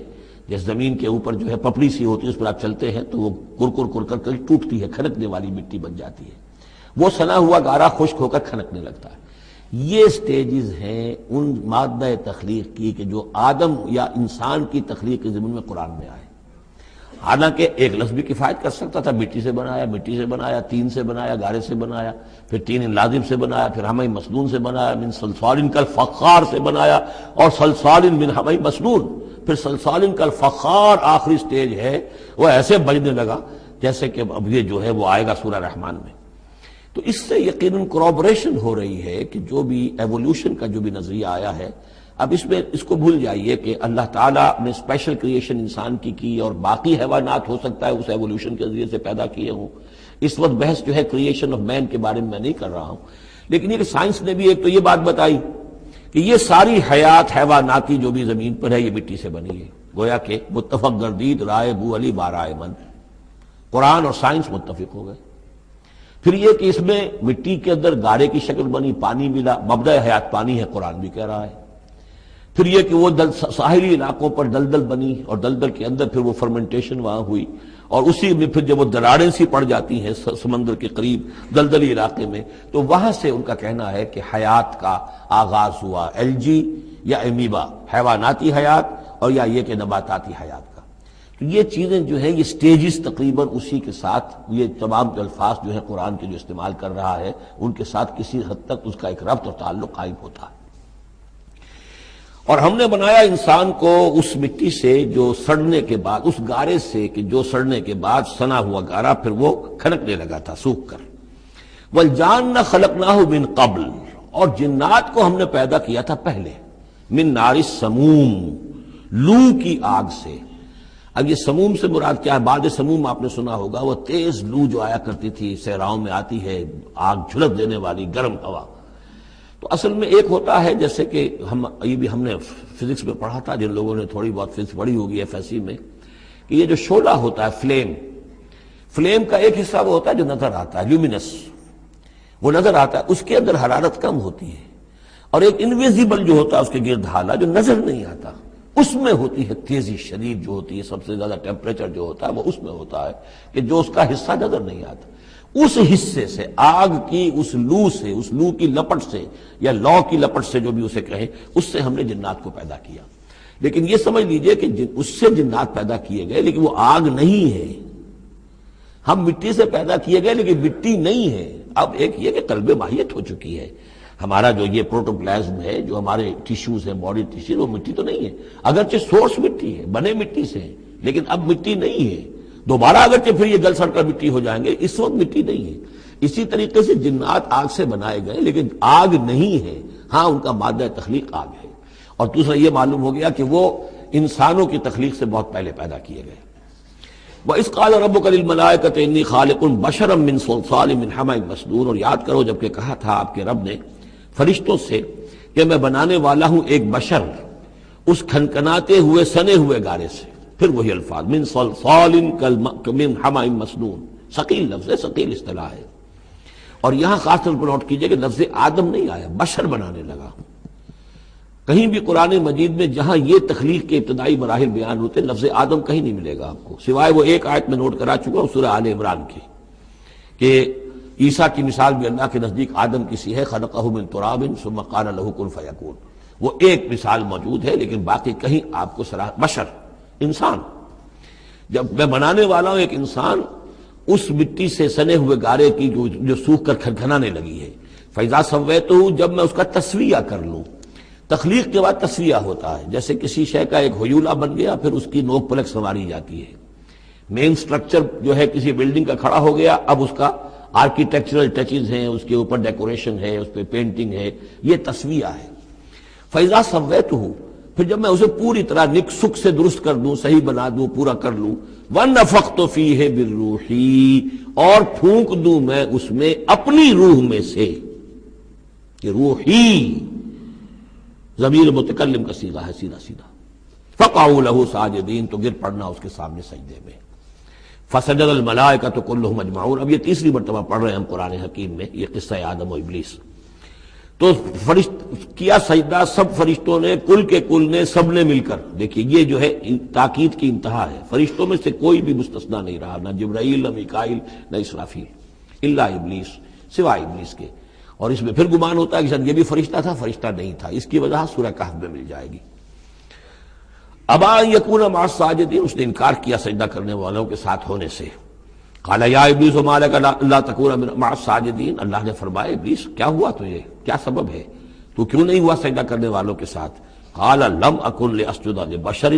Speaker 1: جس زمین کے اوپر جو ہے پپڑی سی ہوتی ہے، اس پر آپ چلتے ہیں تو وہ کر کر ٹوٹتی ہے، کھنکنے والی مٹی بن جاتی ہے، وہ سنا ہوا گارا خشک ہو کر کھنکنے لگتا ہے۔ یہ سٹیجز ہیں ان مادہ تخلیق کی کہ جو آدم یا انسان کی تخلیق کے ضمن میں قرآن میں آئے۔ حالانکہ ایک لفظ بھی کفایت کر سکتا تھا، مٹی سے بنایا، تین سے بنایا، گارے سے بنایا، پھر تین لازم سے بنایا، پھر حمأ مسنون سے بنایا، من صلصال کالفخار سے بنایا، اور صلصال من حمأ مسنون، پھر صلصال کالفخار آخری سٹیج ہے، وہ ایسے بجنے لگا جیسے کہ اب یہ جو ہے وہ آئے گا سورہ رحمان میں۔ تو اس سے یقیناً کورابریشن ہو رہی ہے کہ جو بھی ایوولوشن کا جو بھی نظریہ آیا ہے، اب اس میں اس کو بھول جائیے کہ اللہ تعالیٰ نے اسپیشل کریشن انسان کی اور باقی حیوانات ہو سکتا ہے اس ایوولوشن کے ذریعے سے پیدا کیے ہوں۔ اس وقت بحث جو ہے کریشن آف مین کے بارے میں نہیں کر رہا ہوں، لیکن یہ کہ سائنس نے بھی ایک تو یہ بات بتائی کہ یہ ساری حیات حیواناتی جو بھی زمین پر ہے یہ مٹی سے بنی ہے، گویا کہ متفق گردید رائے بو علی بارائے من، قرآن اور سائنس متفق ہو گئے۔ پھر یہ کہ اس میں مٹی کے اندر گارے کی شکل بنی، پانی ملا، مبدأ حیات پانی ہے، قرآن بھی کہہ رہا ہے۔ پھر یہ کہ وہ ساحلی علاقوں پر دلدل بنی اور دلدل کے اندر پھر وہ فرمنٹیشن وہاں ہوئی، اور اسی میں پھر جب وہ دراڑیں سی پڑ جاتی ہیں سمندر کے قریب دلدلی علاقے میں، تو وہاں سے ان کا کہنا ہے کہ حیات کا آغاز ہوا، الجی یا امیبا، حیواناتی حیات، اور یا یہ کہ نباتاتی حیات کا۔ تو یہ چیزیں جو ہیں یہ سٹیجز تقریباً اسی کے ساتھ، یہ تمام جو الفاظ جو ہیں قرآن کے جو استعمال کر رہا ہے ان کے ساتھ کسی حد تک اس کا ایک ربط اور تعلق قائم ہوتا ہے۔ اور ہم نے بنایا انسان کو اس مٹی سے جو سڑنے کے بعد، اس گارے سے کہ جو سڑنے کے بعد سنا ہوا گارا پھر وہ کھنکنے لگا تھا سوکھ کر۔ وَالْجَانَّ خَلَقْنَاهُ مِنْ قَبْلِ، اور جنات کو ہم نے پیدا کیا تھا پہلے، من نار السموم، لو کی آگ سے۔ اب یہ سموم سے مراد کیا ہے؟ بعد سموم آپ نے سنا ہوگا، وہ تیز لو جو آیا کرتی تھی صحراؤں میں آتی ہے، آگ جھلس دینے والی گرم ہوا۔ تو اصل میں ایک ہوتا ہے جیسے کہ یہ بھی ہم نے فزکس میں پڑھا تھا، جن لوگوں نے تھوڑی بہت فزکس پڑھی ہوگی ایف ایس سی میں، کہ یہ جو شعلہ ہوتا ہے فلیم کا ایک حصہ وہ ہوتا ہے جو نظر آتا ہے، لیومینس، وہ نظر آتا ہے، اس کے اندر حرارت کم ہوتی ہے، اور ایک انویزیبل جو ہوتا ہے اس کے گرد حالہ جو نظر نہیں آتا، اس میں ہوتی ہے تیزی شدید جو ہوتی ہے، سب سے زیادہ ٹیمپریچر جو ہوتا ہے وہ اس میں ہوتا ہے کہ جو اس کا حصہ نظر نہیں آتا۔ اس حصے سے، آگ کی اس لو سے، اس لو کی لپٹ سے یا لو کی لپٹ سے جو بھی اسے کہیں، اس سے ہم نے جنات کو پیدا کیا۔ لیکن یہ سمجھ لیجئے کہ اس سے جنات پیدا کیے گئے لیکن وہ آگ نہیں ہے۔ ہم مٹی سے پیدا کیے گئے لیکن مٹی نہیں ہے۔ اب ایک یہ کہ قلب ماہیت ہو چکی ہے، ہمارا جو یہ پروٹوپلازم ہے، جو ہمارے ٹیشوز ہیں، باڈی ٹیشو، وہ مٹی تو نہیں ہے، اگرچہ سورس مٹی ہے، بنے مٹی سے ہیں، لیکن اب مٹی نہیں ہے۔ دوبارہ اگرچہ پھر یہ گل سڑ کر مٹی ہو جائیں گے، اس وقت مٹی نہیں ہے۔ اسی طریقے سے جنات آگ سے بنائے گئے لیکن آگ نہیں ہے، ہاں ان کا مادہ تخلیق آگ ہے۔ اور دوسرا یہ معلوم ہو گیا کہ وہ انسانوں کی تخلیق سے بہت پہلے پیدا کیے گئے۔ وَإِذْ قَالَ رَبُّكَ لِلْمَلَائِكَةِ إِنِّي خَالِقٌ بَشَرًا مِّن صَلْصَالٍ مِّنْ حَمَإٍ مَّسْنُونٍ، اور یاد کرو جب کہ کہا تھا آپ کے رب نے فرشتوں سے کہ میں بنانے والا ہوں ایک بشر اس کھنکھناتے ہوئے سنے ہوئے گارے سے۔ پھر وہی الفاظ من صلصال من حمأ مسنون، ثقیل لفظ ہے، ثقیل اصطلاح ہے۔ اور یہاں خاص طور پر نوٹ کیجئے کہ لفظ آدم نہیں آیا، بشر بنانے لگا۔ کہیں بھی قرآن مجید میں جہاں یہ تخلیق کے ابتدائی مراحل بیان ہوتے لفظ آدم کہیں نہیں ملے گا آپ کو، سوائے وہ ایک آیت میں نوٹ کرا چکا ہوں سورہ آل عمران کی، کہ عیسیٰ کی مثال بھی اللہ کے نزدیک آدم کی سی ہے، خلقہ من تراب ثم قال له کن فیکون، وہ ایک مثال موجود ہے، لیکن باقی کہیں آپ کو بشر، انسان، جب میں بنانے والا ہوں ایک انسان اس مٹی سے سنے ہوئے گارے کی جو سوکھ کر کھنکھنانے لگی ہے، فَإِذَا سَوَّيْتُهُ، جب میں اس کا تسویہ کر لوں۔ تخلیق کے بعد تسویہ ہوتا ہے، جیسے کسی شے کا ایک ہیولہ بن گیا پھر اس کی نوک پلک سنواری جاتی ہے، مین سٹرکچر جو ہے کسی بلڈنگ کا کھڑا ہو گیا، اب اس کا آرکیٹیکچرل ٹچز ہیں، اس کے اوپر ڈیکوریشن ہے، اس پہ پینٹنگ ہے، یہ تسویہ ہے۔ فَإِذَا سَوَّيْتُهُ، پھر جب میں اسے پوری طرح نک سک سے درست کر دوں، صحیح بنا دوں، پورا کر لوں، وَنَفَخْتُ فِيهِ بِالرُّوحِ، اور پھونک دوں میں اس میں اپنی روح میں سے، کہ روحی ضمیر متکلم کا صیغہ ہے سیدھا سیدھا، فَقَعُوا لَهُ سَاجِدِينَ، تو گر پڑنا اس کے سامنے سجدے میں۔ فَسَجَدَ الْمَلَائِكَةُ كُلُّهُمْ أَجْمَعُونَ، اب یہ تیسری مرتبہ پڑھ رہے ہیں ہم قرآن حکیم میں یہ قصہ آدم و ابلیس۔ تو کیا سجدہ سب فرشتوں نے، کل کے کل نے، سب نے مل کر۔ دیکھیے یہ جو ہے تاکید کی انتہا ہے، فرشتوں میں سے کوئی بھی مستثنیٰ نہیں رہا، نہ جبرائیل، نہ میکائیل، نہ اسرافیل، الا ابلیس، سوائے ابلیس کے۔ اور اس میں پھر گمان ہوتا ہے کہ شاید یہ بھی فرشتہ تھا، فرشتہ نہیں تھا، اس کی وجہ سورہ کہف میں مل جائے گی۔ ابا ان یکون مع الساجدین، اس نے انکار کیا سجدہ کرنے والوں کے ساتھ ہونے سے۔ قال یا ابلیس ما لک الا تکون مع الساجدین، اللہ نے فرمایا ابلیس کیا ہوا تجھے، کیا سبب ہے، تو کیوں نہیں ہوا سجدہ کرنے والوں کے ساتھ؟ قال لم اکن لاسجد لبشر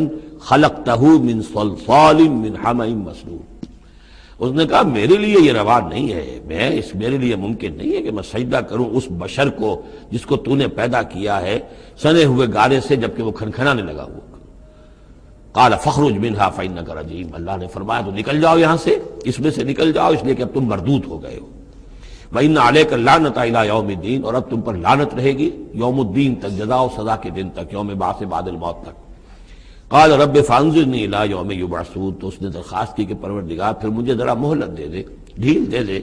Speaker 1: خلقتہ من صلصال من حمأ مسنون، اس نے کہا میرے لیے یہ روا نہیں ہے، میرے لیے ممکن نہیں ہے کہ میں سجدہ کروں اس بشر کو جس کو تو نے پیدا کیا ہے سنے ہوئے گارے سے، جبکہ وہ کھنکھنانے لگا ہوا۔ قال فاخرج منها فانك رجیم، اللہ نے فرمایا تو نکل جاؤ یہاں سے، اس میں سے نکل جاؤ، اس لیے کہ اب تم مردود ہو گئے ہو۔ وان عليك اللعنۃ الى یوم الدین، اور اب تم پر لعنت رہے گی یوم الدین تک، جزا و سزا کے دن تک، یوم بعث بعد الموت تک۔ قال رب فانظرنی الی یوم یبعثون، تو اس نے درخواست کی کہ پروردگار پھر مجھے ذرا مہلت دے دے، ڈھیل دے دے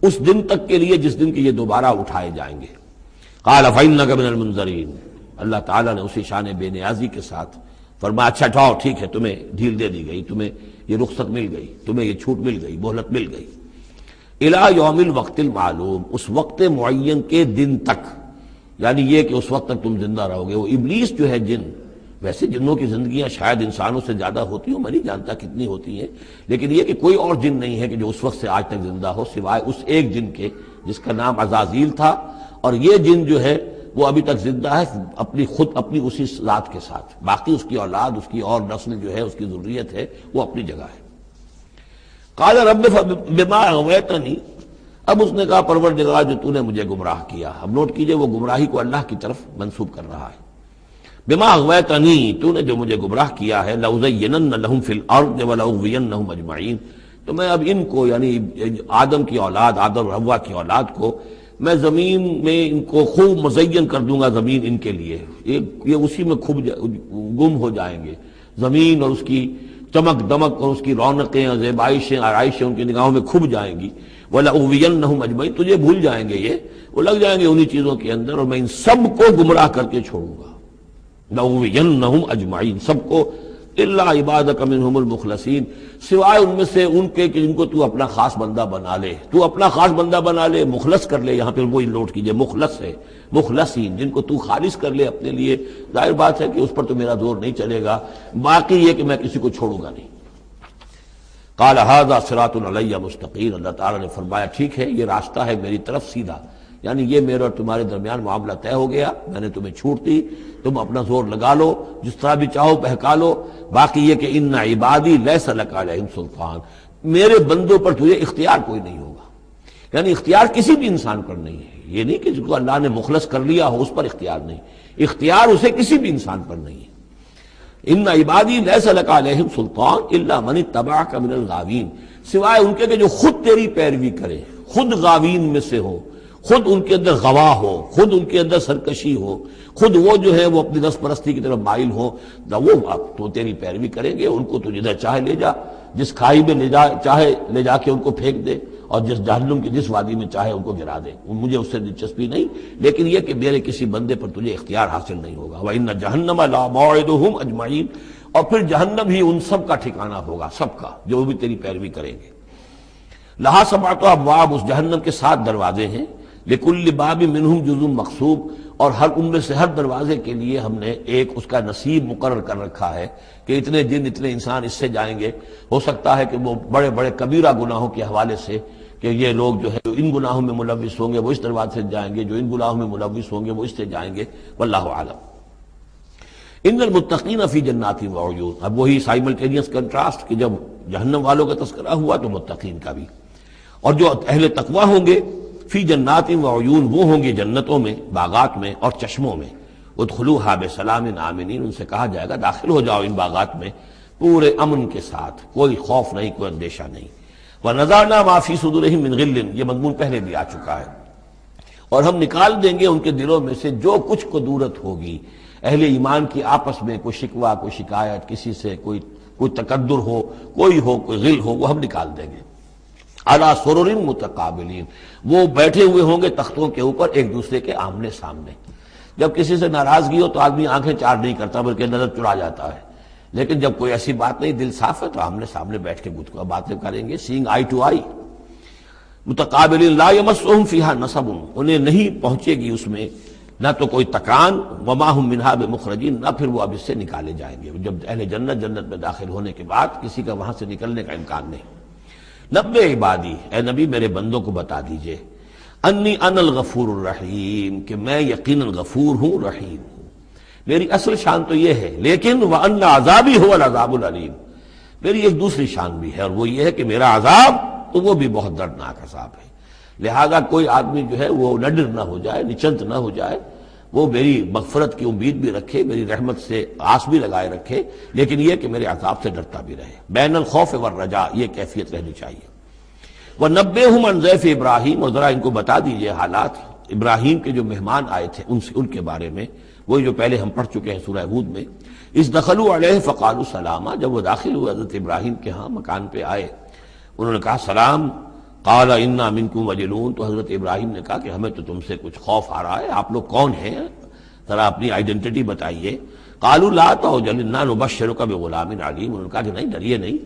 Speaker 1: اس دن تک کے لیے جس دن کے یہ دوبارہ اٹھائے جائیں گے۔ قال فانک من المنظرین، اللہ تعالیٰ نے اسی شان بے نیازی کے ساتھ فرمایا اچھا جاؤ ٹھیک ہے، تمہیں ڈھیل دے دی گئی، تمہیں یہ رخصت مل گئی، تمہیں یہ چھوٹ مل گئی، مہلت مل گئی، الی یوم الوقت المعلوم، اس وقت معین کے دن تک، یعنی یہ کہ اس وقت تک تم زندہ رہو گے۔ وہ ابلیس جو ہے جن، ویسے جنوں کی زندگیاں شاید انسانوں سے زیادہ ہوتی ہوں، میں نہیں جانتا کتنی ہوتی ہیں، لیکن یہ کہ کوئی اور جن نہیں ہے کہ جو اس وقت سے آج تک زندہ ہو سوائے اس ایک جن کے جس کا نام عزازیل تھا، اور یہ جن جو ہے وہ ابھی تک زندہ ہے اپنی اسی ذات کے ساتھ، باقی اس کی اولاد، اس کی اور نسل جو ہے، اس کی ذریت ہے، وہ اپنی جگہ ہے۔ قال رب بما اغویتنی، اب اس نے کہا پروردگار جو تو نے مجھے گمراہ کیا۔ اب نوٹ کیجئے وہ گمراہی کو اللہ کی طرف منسوب کر رہا ہے۔ بما اغویتنی، تو نے جو مجھے گمراہ کیا ہے، لأزینن لہم فی الارض ولأغوینہم اجمعین، تو میں اب ان کو، یعنی آدم کی اولاد، آدم اور حوا کی اولاد کو، میں زمین میں ان کو خوب مزین کر دوں گا، زمین ان کے لیے یہ اسی میں گم ہو جائیں گے، زمین اور اس کی چمک دمک اور اس کی رونقیں اور زیبائشیں آرائشیں ان کی نگاہوں میں کھب جائیں گی۔ وَلَأُغْوِيَنَّهُمْ أَجْمَعِينَ، تجھے بھول جائیں گے، وہ لگ جائیں گے انہی چیزوں کے اندر، اور میں ان سب کو گمراہ کر کے چھوڑوں گا۔ لَأُغْوِيَنَّهُمْ أَجْمَعِينَ، سب کو، إِلَّا عِبَادَكَ مِنْهُمُ الْمُخْلَصِينَ، سوائے ان میں سے ان کے کہ جن کو تو اپنا خاص بندہ بنا لے، تو اپنا خاص بندہ بنا لے، مخلص کر لے، یہاں پہ وہی نوٹ کیجئے مخلص ہے، مخلصین، جن کو تو خالص کر لے اپنے لیے، ظاہر بات ہے کہ اس پر تو میرا زور نہیں چلے گا، باقی یہ کہ میں کسی کو چھوڑوں گا نہیں۔ قال ھذا صراط علی مستقیم، اللہ تعالیٰ نے فرمایا ٹھیک ہے، یہ راستہ ہے میری طرف سیدھا، یعنی یہ میرے اور تمہارے درمیان معاملہ طے ہو گیا، میں نے تمہیں چھوٹ دی، تم اپنا زور لگا لو، جس طرح بھی چاہو بہکا لو، باقی یہ کہ ان عبادی لیس لک علیہم سلطان، میرے بندوں پر تجھے اختیار کوئی نہیں ہوگا، یعنی اختیار کسی بھی انسان پر نہیں ہے، یہ نہیں کہ جس کو اللہ نے مخلص کر لیا ہو اس پر اختیار نہیں، اختیار اسے کسی بھی انسان پر نہیں ہے۔ ان عبادی لیس لک علیہم سلطان الا من اتبعک من الغاوین، سوائے ان کے کہ جو خود تیری پیروی کرے، خود غاوین میں سے ہو، خود ان کے اندر غوا ہو، خود ان کے اندر سرکشی ہو، خود وہ جو ہے وہ اپنی نفس پرستی کی طرف مائل ہو، وہ تو تیری پیروی کریں گے، ان کو تو جدھر چاہے لے جا، جس کھائی میں چاہے لے جا کے ان کو پھینک دے، اور جس جہنم کی جس وادی میں چاہے ان کو گرا دے، مجھے اس سے دلچسپی نہیں، لیکن یہ کہ میرے کسی بندے پر تجھے اختیار حاصل نہیں ہوگا۔ وَإِنَّ جَهَنَّمَ لَمَوْعِدُهُمْ أَجْمَعِينَ، اور پھر جہنم ہی ان سب کا ٹھکانہ ہوگا، سب کا، جو بھی تیری پیروی کریں گے۔ لہا سبعۃ ابواب، اس جہنم کے 7 دروازے ہیں، لکل باب منہم جزء مقسوم، اور ہر ان میں سے ہر دروازے کے لیے ہم نے ایک اس کا نصیب مقرر کر رکھا ہے کہ اتنے جن اتنے انسان اس سے جائیں گے۔ ہو سکتا ہے کہ وہ بڑے بڑے کبیرہ گناہوں کے حوالے سے کہ یہ لوگ جو ہے ان گناہوں میں ملوث ہوں گے وہ اس دروازے سے جائیں گے، جو ان گناہوں میں ملوث ہوں گے وہ اس سے جائیں گے، واللہ اعلم۔ ان المتقین فی جنات وعیون، اب وہی سائملٹینیس کنٹراسٹ کہ جب جہنم والوں کا تذکرہ ہوا تو متقین کا بھی، اور جو اہل تقوی ہوں گے فی جنات وعیون، وہ ہوں گے جنتوں میں، باغات میں اور چشموں میں، ادخلوها بسلام آمنین، ان سے کہا جائے گا داخل ہو جاؤ ان باغات میں پورے امن کے ساتھ، کوئی خوف نہیں، کوئی اندیشہ نہیں۔ وَنَزَعْنَا مَا فِي صُدُورِهِم مِّن غِلٍّ، یہ مضمون پہلے بھی آ چکا ہے، اور ہم نکال دیں گے ان کے دلوں میں سے جو کچھ قدورت ہوگی، اہل ایمان کی آپس میں کوئی شکوہ، کوئی شکایت، کسی سے کوئی تکدر ہو، کوئی غل ہو، وہ ہم نکال دیں گے۔ علی سرر متقابلین، وہ بیٹھے ہوئے ہوں گے تختوں کے اوپر ایک دوسرے کے آمنے سامنے۔ جب کسی سے ناراضگی ہو تو آدمی آنکھیں چار نہیں کرتا بلکہ نظر چڑا جاتا ہے، لیکن جب کوئی ایسی بات نہیں، دل صاف ہے، تو آمنے سامنے بیٹھ کے باتیں کریں گے، سینگ آئی ٹو آئی۔ متقابلین لا یمسہم فیہا نصب، انہیں نہیں پہنچے گی اس میں نہ تو کوئی تکان، وما ہم منہا بمخرجین، نہ پھر وہ اب اس سے نکالے جائیں گے۔ جب اہل جنت میں داخل ہونے کے بعد کسی کا وہاں سے نکلنے کا امکان نہیں۔ نبئ عبادی، اے نبی میرے بندوں کو بتا دیجئے، انی انا الغفور الرحیم، کہ میں یقیناً غفور ہوں، رحیم ہوں۔ میری اصل شان تو یہ ہے، لیکن وان عذابی هو العذاب العلیم، میری ایک دوسری شان بھی ہے، اور وہ یہ ہے کہ میرا عذاب تو وہ بھی بہت دردناک عذاب ہے۔ لہذا کوئی آدمی جو ہے وہ نڈر نہ ہو جائے، نچنت نہ ہو جائے، وہ میری مغفرت کی امید بھی رکھے، میری رحمت سے آس بھی لگائے رکھے، لیکن یہ کہ میرے عذاب سے ڈرتا بھی رہے۔ بین الخوف والرجاء، یہ کیفیت رہنی چاہیے۔ وَنَبِّئْهُمْ عَنْ ضَيْفِ ابراہیم، اور ذرا ان کو بتا دیجئے حالات ابراہیم کے جو مہمان آئے تھے ان کے بارے میں، وہی جو پہلے ہم پڑھ چکے ہیں سورہ ہود میں۔ اِذْ دَخَلُوا عَلَيْهِ فَقَالُوا سَلَامًا، جب وہ داخل ہوئے حضرت ابراہیم کے ہاں مکان پہ آئے، انہوں نے کہا سلام۔ قَالَ إِنَّا مِنْكُمْ وَجِلُونَ، تو حضرت ابراہیم نے کہا کہ ہمیں تو تم سے کچھ خوف آ رہا ہے، آپ لوگ کون ہیں؟ ذرا اپنی آئیڈینٹی بتائیے. قالوا لا تعجل انا نبشرک بغلام علیم. انہوں نے کہا کہ نہیں ڈریے نہیں،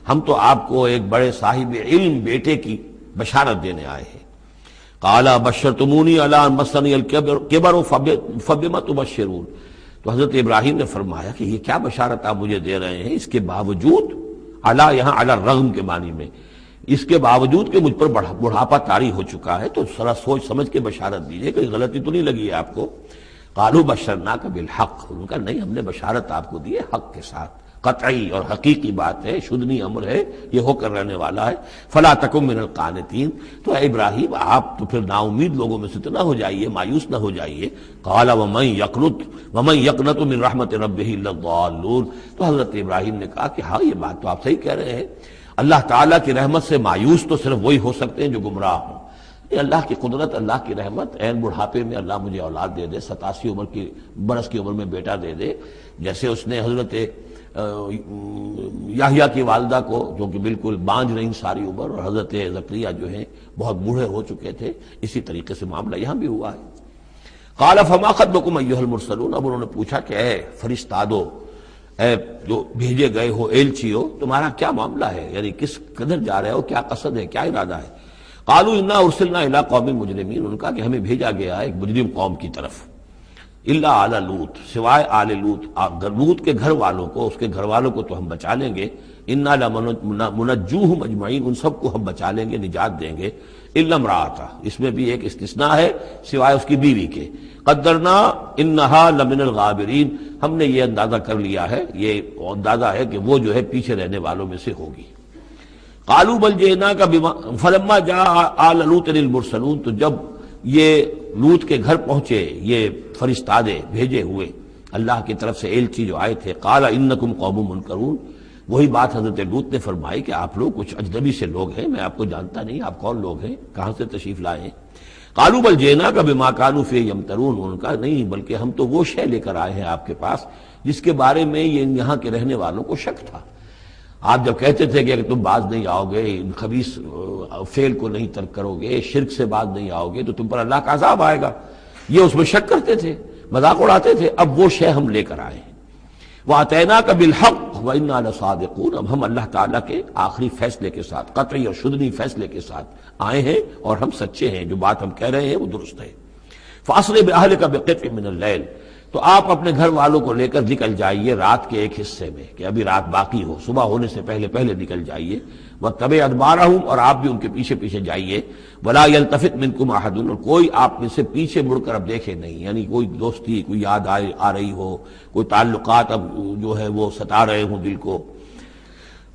Speaker 1: ہم تو آپ کو ایک بڑے صاحب علم بیٹے کی بشارت دینے آئے ہیں. قال بشرتمونی علی ان مسنی الکبر فبما تبشرون. تو حضرت ابراہیم نے فرمایا کہ یہ کیا بشارت آپ مجھے دے رہے ہیں، اس کے باوجود، علی یہاں علی الرغم کے معنی میں، اس کے باوجود کہ مجھ پر بڑھاپا طاری ہو چکا ہے، تو ذرا سوچ سمجھ کے بشارت دیجیے، کوئی غلطی تو نہیں لگی ہے آپ کو. قالوا بشرناک بالحق. ان کا نہیں، ہم نے بشارت آپ کو دی ہے حق کے ساتھ، قطعی اور حقیقی بات ہے، شدنی امر ہے، یہ ہو کر رہنے والا ہے. فلا تکن من القانتین. تو اے ابراہیم آپ تو پھر نا امید لوگوں میں سے تو نہ ہو جائیے، مایوس نہ ہو جائیے. قال ومن یقنط من رحمت ربہ الا الضالون. تو حضرت ابراہیم نے کہا کہ ہاں یہ بات تو آپ صحیح کہہ رہے ہیں، اللہ تعالیٰ کی رحمت سے مایوس تو صرف وہی ہو سکتے ہیں جو گمراہ ہوں. یہ اللہ کی قدرت، اللہ کی رحمت، عین بڑھاپے میں اللہ مجھے اولاد دے دے، 87 برس کی عمر میں بیٹا دے دے، جیسے اس نے حضرت یحییٰ کی والدہ کو، جو کہ بالکل بانجھ رہی ساری عمر، اور حضرت زکریا جو ہیں بہت بوڑھے ہو چکے تھے، اسی طریقے سے معاملہ یہاں بھی ہوا ہے. قال فما خطبکم ایھا المرسلون. اب انہوں نے پوچھا کہ اے فرشتادو، اے جو بھیجے گئے ہو، ایلچی ہو، تمہارا کیا معاملہ ہے، یعنی کس قدر جا رہے ہو، کیا قصد ہے، کیا ارادہ ہے. قالوا انا ارسلنا الى قوم مجرمین. ان کا کہ ہمیں بھیجا گیا ہے ایک مجرم قوم کی طرف. الا آل لوط، سوائے آل لوط، لوط کے گھر والوں کو، اس کے گھر والوں کو تو ہم بچا لیں گے. انا لمنجوہم اجمعین. ان سب کو ہم بچا لیں گے، نجات دیں گے. الا امرأتہ، اس میں بھی ایک استثناء ہے، سوائے اس کی بیوی کے. قدرنا انہا لمن الغابرین. ہم نے یہ اندازہ کر لیا ہے، یہ اندازہ ہے کہ وہ جو ہے پیچھے رہنے والوں میں سے ہوگی. قالوا بل جئناک بما فلما جاء آل لوط المرسلون. تو جب یہ لوط کے گھر پہنچے یہ فرشتادے بھیجے ہوئے اللہ کی طرف سے ایلچی جو آئے تھے، قال انکم قوم منکرون. وہی بات حضرت لوط نے فرمائی کہ آپ لوگ کچھ اجنبی سے لوگ ہیں، میں آپ کو جانتا نہیں، آپ کون لوگ ہیں، کہاں سے تشریف لائے ہیں. قالوا بل جئناک بما كانوا فيه يمترون. ان کا نہیں، بلکہ ہم تو وہ شے لے کر آئے ہیں آپ کے پاس جس کے بارے میں یہاں کے رہنے والوں کو شک تھا. آپ جب کہتے تھے کہ تم باز نہیں آؤ گے، ان خبیث فعل کو نہیں ترک کرو گے، شرک سے باز نہیں آؤ گے، تو تم پر اللہ کا عذاب آئے گا، یہ اس میں شک کرتے تھے، مذاق اڑاتے تھے. اب وہ شے ہم لے کر آئے ہیں. وَأَتَيْنَاكَ بِالْحَقِّ وَإِنَّا لَصَادِقُونَ. اب ہم اللہ تعالیٰ کے آخری فیصلے کے ساتھ، قطعی اور شدنی فیصلے کے ساتھ آئے ہیں، اور ہم سچے ہیں، جو بات ہم کہہ رہے ہیں وہ درست ہے. فَأَسْرِ بِأَهْلِكَ بِقِطْعٍ مِّنَ اللَّيْلِ. تو آپ اپنے گھر والوں کو لے کر نکل جائیے رات کے ایک حصے میں، کہ ابھی رات باقی ہو، صبح ہونے سے پہلے پہلے نکل جائیے. وَاتَّبِعْ أَدْبَارَهُمْ. اور آپ بھی ان کے پیچھے پیچھے جائیے. وَلَا يَلْتَفِتْ مِنْكُمْ أَحَدٌ. اور کوئی آپ میں سے پیچھے مڑ کر اب دیکھے نہیں، یعنی کوئی دوستی، کوئی یاد آ رہی ہو، کوئی تعلقات اب جو ہے وہ ستا رہے ہوں دل کو.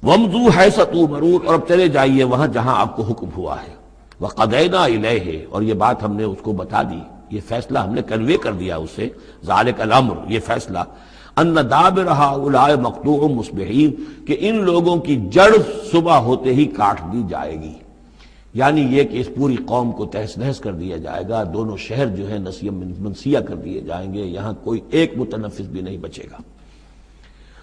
Speaker 1: وَامْضُوا حَيْثَ تُؤْمَرُونَ. اور اب چلے جائیے وہاں جہاں آپ کو حکم ہوا ہے. وَقَضَيْنَا إِلَيْهِ. اور یہ بات ہم نے اس کو بتا دی، یہ فیصلہ ہم نے کنوے کر دیا اسے. ذالک الامر، یہ فیصلہ. ان دابر ہؤلاء مقطوع مصبحین. کہ ان لوگوں کی جڑ صبح ہوتے ہی کاٹ دی جائے گی. یعنی یہ کہ اس پوری قوم کو تہس نہس کر دیا جائے گا، دونوں شہر جو ہیں نسیہ منسیہ کر دیے جائیں گے، یہاں کوئی ایک متنفس بھی نہیں بچے گا.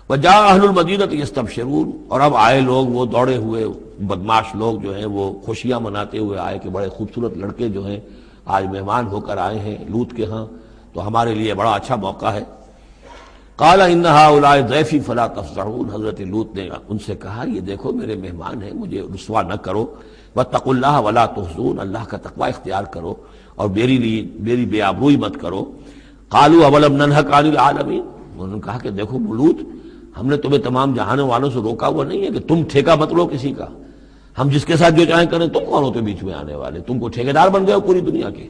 Speaker 1: وجاء اہل المدینہ یستبشرون. اور اب آئے لوگ، وہ دوڑے ہوئے بدماش لوگ جو ہیں وہ خوشیاں مناتے ہوئے آئے کہ بڑے خوبصورت لڑکے جو ہیں آج مہمان ہو کر آئے ہیں لوط کے ہاں، تو ہمارے لیے بڑا اچھا موقع ہے. قال ان هؤلاء ضیفی فلا تفضحون. حضرت لوط نے ان سے کہا یہ دیکھو میرے مہمان ہیں، مجھے رسوا نہ کرو. واتقوا اللہ ولا تحزون. اللہ کا تقوی اختیار کرو اور میری بے آبروئی مت کرو. قالوا اولم ننهک عن العالمین. انہوں نے کہا کہ دیکھو لوط، ہم نے تمہیں تمام جہان والوں سے روکا ہوا نہیں ہے کہ تم ٹھیکہ مت لو کسی کا. ہم جس کے ساتھ جو چاہیں کریں، تم کون ہوتے بیچ میں آنے والے؟ تم کو ٹھیکیدار بن گئے ہو پوری دنیا کے.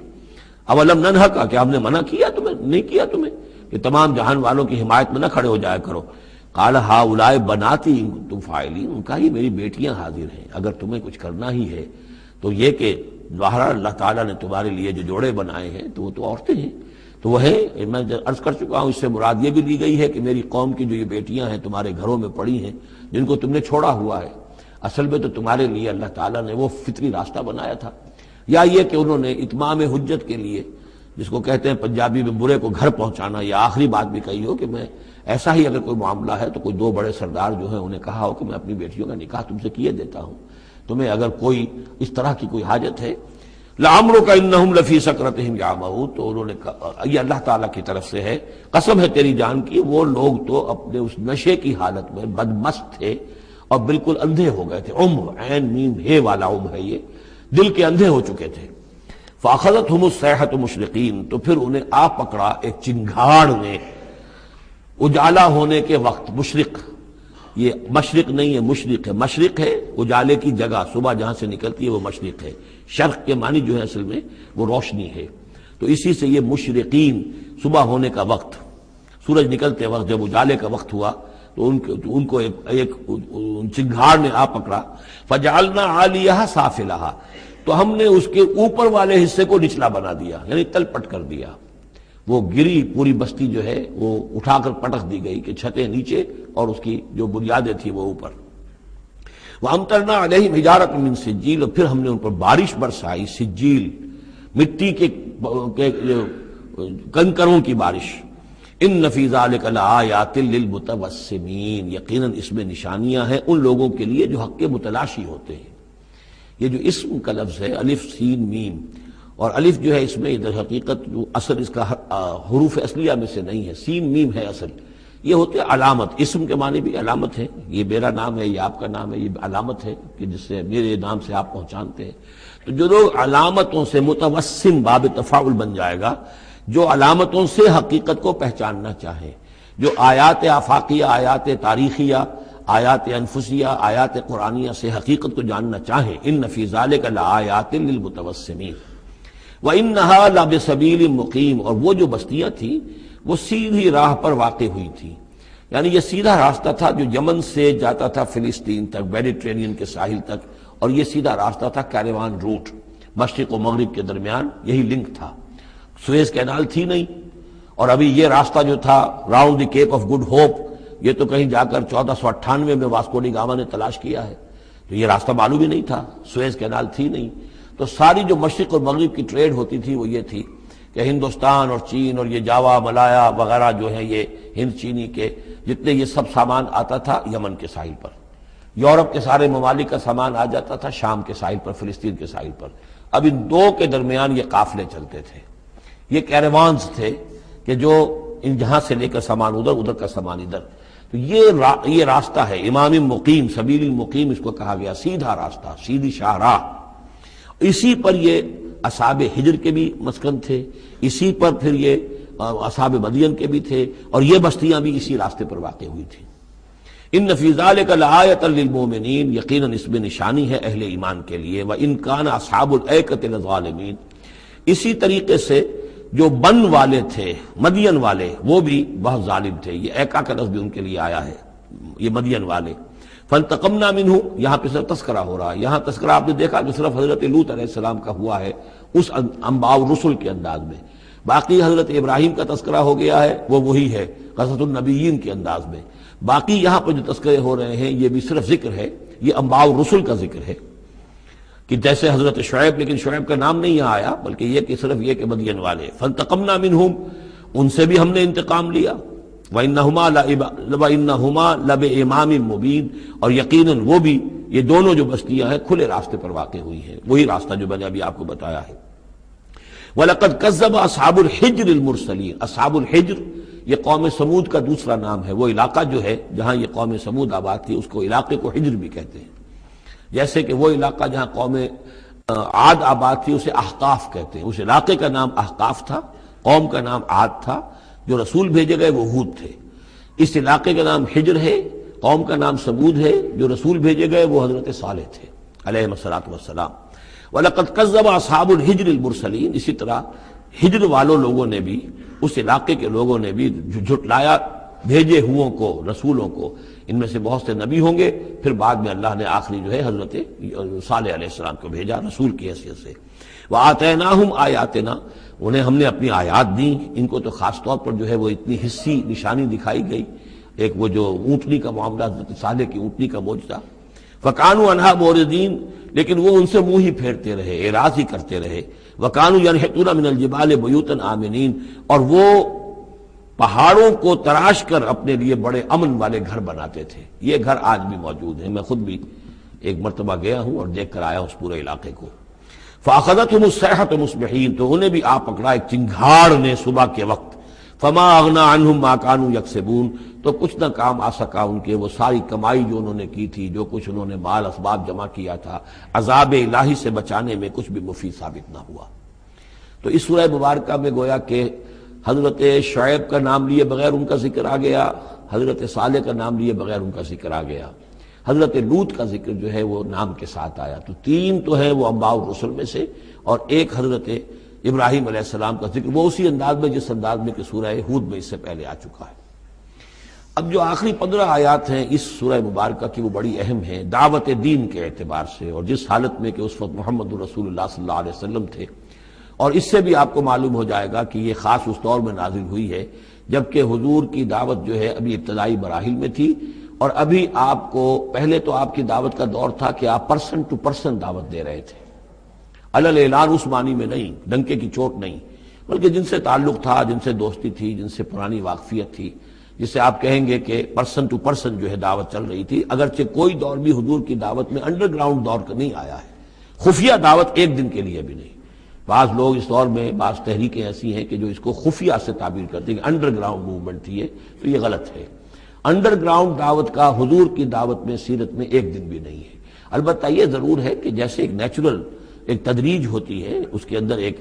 Speaker 1: اولم ننہک، کہ ہم نے منع کیا تمہیں، نہیں کیا تمہیں کہ تمام جہان والوں کی حمایت میں نہ کھڑے ہو جایا کرو. قال ہؤلاء بناتی ان کنتم فاعلین. ان کا یہ میری بیٹیاں حاضر ہیں، اگر تمہیں کچھ کرنا ہی ہے تو یہ کہ بہرحال اللہ تعالیٰ نے تمہارے لیے جو جوڑے بنائے ہیں تو وہ تو عورتیں ہیں. تو وہ ہے، میں عرض کر چکا ہوں، اس سے مراد یہ بھی لی گئی ہے کہ میری قوم کی جو یہ بیٹیاں ہیں تمہارے گھروں میں پڑی ہیں، جن کو تم نے چھوڑا ہوا ہے، اصل میں تو تمہارے لیے اللہ تعالیٰ نے وہ فطری راستہ بنایا تھا. یا یہ کہ انہوں نے اتمام حجت کے لیے، جس کو کہتے ہیں پنجابی میں برے کو گھر پہنچانا، یا آخری بات بھی کہی ہو کہ میں ایسا ہی اگر کوئی معاملہ ہے تو کوئی دو بڑے سردار جو ہیں انہیں کہا ہو کہ میں اپنی بیٹیوں کا نکاح تم سے کیے دیتا ہوں، تمہیں اگر کوئی اس طرح کی کوئی حاجت ہے. لعمرک انہم لفی سکرتہم یعمہون، تو انہوں نے کہا، یہ اللہ تعالیٰ کی طرف سے ہے، قسم ہے تیری جان کی، وہ لوگ تو اپنے اس نشے کی حالت میں بدمست تھے اور بالکل اندھے ہو گئے تھے. عین میم ہے والا ہے، یہ دل کے اندھے ہو چکے تھے. فاخذتہم الصیحۃ مشرقین، تو پھر انہیں آ پکڑا ایک چنگھاڑ نے اجالا ہونے کے وقت. مشرق، یہ مشرق نہیں ہے مشرق ہے. مشرق ہے اجالے کی جگہ، صبح جہاں سے نکلتی ہے وہ مشرق ہے. شرق کے معنی جو ہے اصل میں وہ روشنی ہے، تو اسی سے یہ مشرقین، صبح ہونے کا وقت، سورج نکلتے وقت جب اجالے کا وقت ہوا تو ان کو ایک چنگھاڑ نے آ پکڑا. فجعلنا عالیہا سافلہا، تو ہم نے اس کے اوپر والے حصے کو نچلا بنا دیا، یعنی تل پٹ کر دیا. وہ گری، پوری بستی جو ہے وہ اٹھا کر پٹک دی گئی کہ چھتیں نیچے اور اس کی جو بنیادیں تھی وہ اوپر. وَأَمْطَرْنَا عَلَيْهِمْ حِجَارَةً مِّن سِجِّيلٍ، اور پھر ہم نے ان پر بارش برسائی، سجیل، مٹی کے کنکروں کی بارش. إِنَّ فِي ذَلِكَ لَآيَاتٍ لِّلْمُتَوَسِّمِينَ، یقیناً اس میں نشانیاں ہیں ان لوگوں کے لیے جو حق کے متلاشی ہوتے ہیں. یہ جو اسم کا لفظ ہے الف سین میم، اور الف جو ہے اس میں در حقیقت جو اصل اس کا حروف اصلیہ میں سے نہیں ہے، سین میم ہے اصل. یہ ہوتے علامت، اسم کے معنی بھی علامت ہے. یہ میرا نام ہے، یہ آپ کا نام ہے، یہ علامت ہے کہ جس سے میرے نام سے آپ پہچانتے ہیں. تو جو لوگ علامتوں سے متوسم، باب تفاعل بن جائے گا، جو علامتوں سے حقیقت کو پہچاننا چاہیں، جو آیات آفاقیہ، آیات تاریخیہ، آیات انفسیہ، آیات قرآنیہ سے حقیقت کو جاننا چاہیں. ان فی ذلک لآیات للمتوسمین وانھا لبسبیل مقیم، اور وہ جو بستیاں تھیں وہ سیدھی راہ پر واقع ہوئی تھی. یعنی یہ سیدھا راستہ تھا جو یمن سے جاتا تھا فلسطین تک، میڈیٹرینین کے ساحل تک، اور یہ سیدھا راستہ تھا کیروان روٹ، مشرق و مغرب کے درمیان یہی لنک تھا. سویز کینال تھی نہیں، اور ابھی یہ راستہ جو تھا round the Cape of Good Hope, یہ تو کہیں جا کر 1498 میں واسکو ڈی گاما نے تلاش کیا ہے. تو یہ راستہ معلوم ہی نہیں تھا، سویز کینال تھی نہیں. تو ساری جو مشرق اور مغرب کی ٹریڈ ہوتی تھی وہ یہ تھی کہ ہندوستان اور چین اور یہ جاوا، ملایا وغیرہ جو ہیں، یہ ہند چینی کے جتنے یہ سب سامان آتا تھا یمن کے ساحل پر. یورپ کے سارے ممالک کا سامان آ جاتا تھا شام کے ساحل پر، فلسطین کے ساحل پر. اب ان دو کے درمیان یہ قافلے چلتے تھے، یہ کیروانز تھے کہ جو ان جہاں سے لے کر سامان ادھر، ادھر کا سامان ادھر. تو یہ راستہ ہے امام مقیم، سبیل مقیم اس کو کہا گیا، سیدھا راستہ، سیدھی شاہراہ. اسی پر یہ اصحاب ہجر کے بھی مسکن تھے، اسی پر پھر یہ اصحاب مدین کے بھی تھے، اور یہ بستیاں بھی اسی راستے پر واقع ہوئی تھیں. ان فی ذلک لآیۃ للمؤمنین، یقیناً اس میں نشانی ہے اہل ایمان کے لیے. وان کان اصحاب الایکۃ لظالمین، اسی طریقے سے جو بن والے تھے، مدین والے، وہ بھی بہت ظالم تھے. یہ ایکا کا لفظ بھی ان کے لیے آیا ہے، یہ مدین والے. فانتقمنا منہ، یہاں پہ صرف تذکرہ ہو رہا ہے. یہاں تذکرہ آپ نے دیکھا جو صرف حضرت لوط علیہ السلام کا ہوا ہے اس انباء الرسل کے انداز میں. باقی حضرت ابراہیم کا تذکرہ ہو گیا ہے، وہ وہی ہے قصص النبیین کے انداز میں. باقی یہاں پر جو تذکرے ہو رہے ہیں یہ بھی صرف ذکر ہے، یہ انباء الرسل کا ذکر ہے کہ جیسے حضرت شعیب، لیکن شعیب کا نام نہیں یہاں آیا، بلکہ یہ کہ صرف یہ کہ مدین والے. فانتقمنا منہم، ان سے بھی ہم نے انتقام لیا. وَإِنَّهُمَا لَبِإِمَامٍ مُّبِينٍ، اور یقیناً وہ بھی، یہ دونوں جو بستیاں ہیں کھلے راستے پر واقع ہوئی ہیں، وہی راستہ جو میں نے ابھی آپ کو بتایا ہے. وَلَقَدْ كَذَّبَ أَصْحَابُ الْحِجْرِ الْمُرْسَلِينَ، اصحاب الحجر یہ قوم سمود کا دوسرا نام ہے. وہ علاقہ جو ہے جہاں یہ قوم سمود آباد تھی اس کو علاقے کو حجر بھی کہتے ہیں. جیسے کہ وہ علاقہ جہاں قوم عاد آباد تھی اسے احقاف کہتے ہیں. اس علاقے کا نام احقاف تھا، قوم کا نام عاد تھا، جو رسول بھیجے گئے وہ ہود تھے. اس علاقے کا نام حجر ہے، قوم کا نام سمود ہے، جو رسول بھیجے گئے وہ حضرت صالح تھے علیہ الصلوۃ والسلام. وَلَقَدْ كَذَّبَ أَصْحَابُ الْحِجْرِ الْمُرْسَلِينَ، اسی طرح ہجر والوں لوگوں نے بھی، اس علاقے کے لوگوں نے بھی جھٹلایا بھیجے ہوں کو، رسولوں کو. ان میں سے بہت سے نبی ہوں گے، پھر بعد میں اللہ نے آخری جو ہے حضرت صالح علیہ السلام کو بھیجا رسول کی حیثیت سے. وَآتَيْنَاهُمْ آیَاتِنَا، انہیں ہم نے اپنی آیات دیں. ان کو تو خاص طور پر جو ہے وہ اتنی حصی نشانی دکھائی گئی. ایک وہ جو اونٹنی کا معاملہ، حضرت صالح کی اونٹنی کا معجزہ. فَكَانُوا عَنْهَا مُعْرِضِينَ، لیکن وہ ان سے منہ ہی پھیرتے رہے، اعراض ہی کرتے رہے. وَكَانُوا يَنْحِتُونَ مِنَ الْجِبَالِ بُيُوتًا آمِنِينَ، اور وہ پہاڑوں کو تراش کر اپنے لیے بڑے امن والے گھر بناتے تھے. یہ گھر آج بھی موجود ہیں، میں خود بھی ایک مرتبہ گیا ہوں اور دیکھ کر آیا اس پورے علاقے کو. فاخذتهم الصیحۃ مصبحین، تو انہیں بھی آ پکڑا ایک چنگھاڑ نے صبح کے وقت، فما اغنی عنہم ما كانوا یکسبون، تو کچھ نہ کام آ سکا ان کے وہ ساری کمائی جو انہوں نے کی تھی، جو کچھ انہوں نے مال اسباب جمع کیا تھا، عذاب الہی سے بچانے میں کچھ بھی مفید ثابت نہ ہوا۔ تو اس سورہ مبارکہ میں گویا کہ حضرت شعیب کا نام لیے بغیر ان کا ذکر آ گیا، حضرت صالح کا نام لیے بغیر ان کا ذکر آ گیا، حضرت لوط کا ذکر جو ہے وہ نام کے ساتھ آیا۔ تو تین تو ہیں وہ انباء الرسل میں سے، اور ایک حضرت ابراہیم علیہ السلام کا ذکر، وہ اسی انداز میں جس انداز میں کہ سورہ ہود میں اس سے پہلے آ چکا ہے۔ اب جو آخری 15 آیات ہیں اس سورہ مبارکہ کی وہ بڑی اہم ہیں دعوت دین کے اعتبار سے، اور جس حالت میں کہ اس وقت محمد رسول اللہ صلی اللہ علیہ وسلم تھے، اور اس سے بھی آپ کو معلوم ہو جائے گا کہ یہ خاص اس دور میں نازل ہوئی ہے جبکہ حضور کی دعوت جو ہے ابھی ابتدائی مراحل میں تھی، اور ابھی آپ کو پہلے تو آپ کی دعوت کا دور تھا کہ آپ پرسن ٹو پرسن دعوت دے رہے تھے، علل اعلان اس معنی میں نہیں، ڈنکے کی چوٹ نہیں، بلکہ جن سے تعلق تھا، جن سے دوستی تھی، جن سے پرانی واقفیت تھی، جسے آپ کہیں گے کہ پرسن ٹو پرسن جو ہے دعوت چل رہی تھی، اگرچہ کوئی دور بھی حضور کی دعوت میں انڈر گراؤنڈ دور کا نہیں آیا ہے، خفیہ دعوت ایک دن کے لیے بھی نہیں۔ بعض لوگ اس دور میں بعض تحریکیں ایسی ہیں کہ جو اس کو خفیہ سے تعبیر کرتے ہیں کہ انڈر گراؤنڈ موومنٹ تھی، تو یہ غلط ہے۔ انڈر گراؤنڈ دعوت کا حضور کی دعوت میں سیرت میں ایک دن بھی نہیں ہے۔ البتہ یہ ضرور ہے کہ جیسے ایک نیچرل ایک تدریج ہوتی ہے، اس کے اندر ایک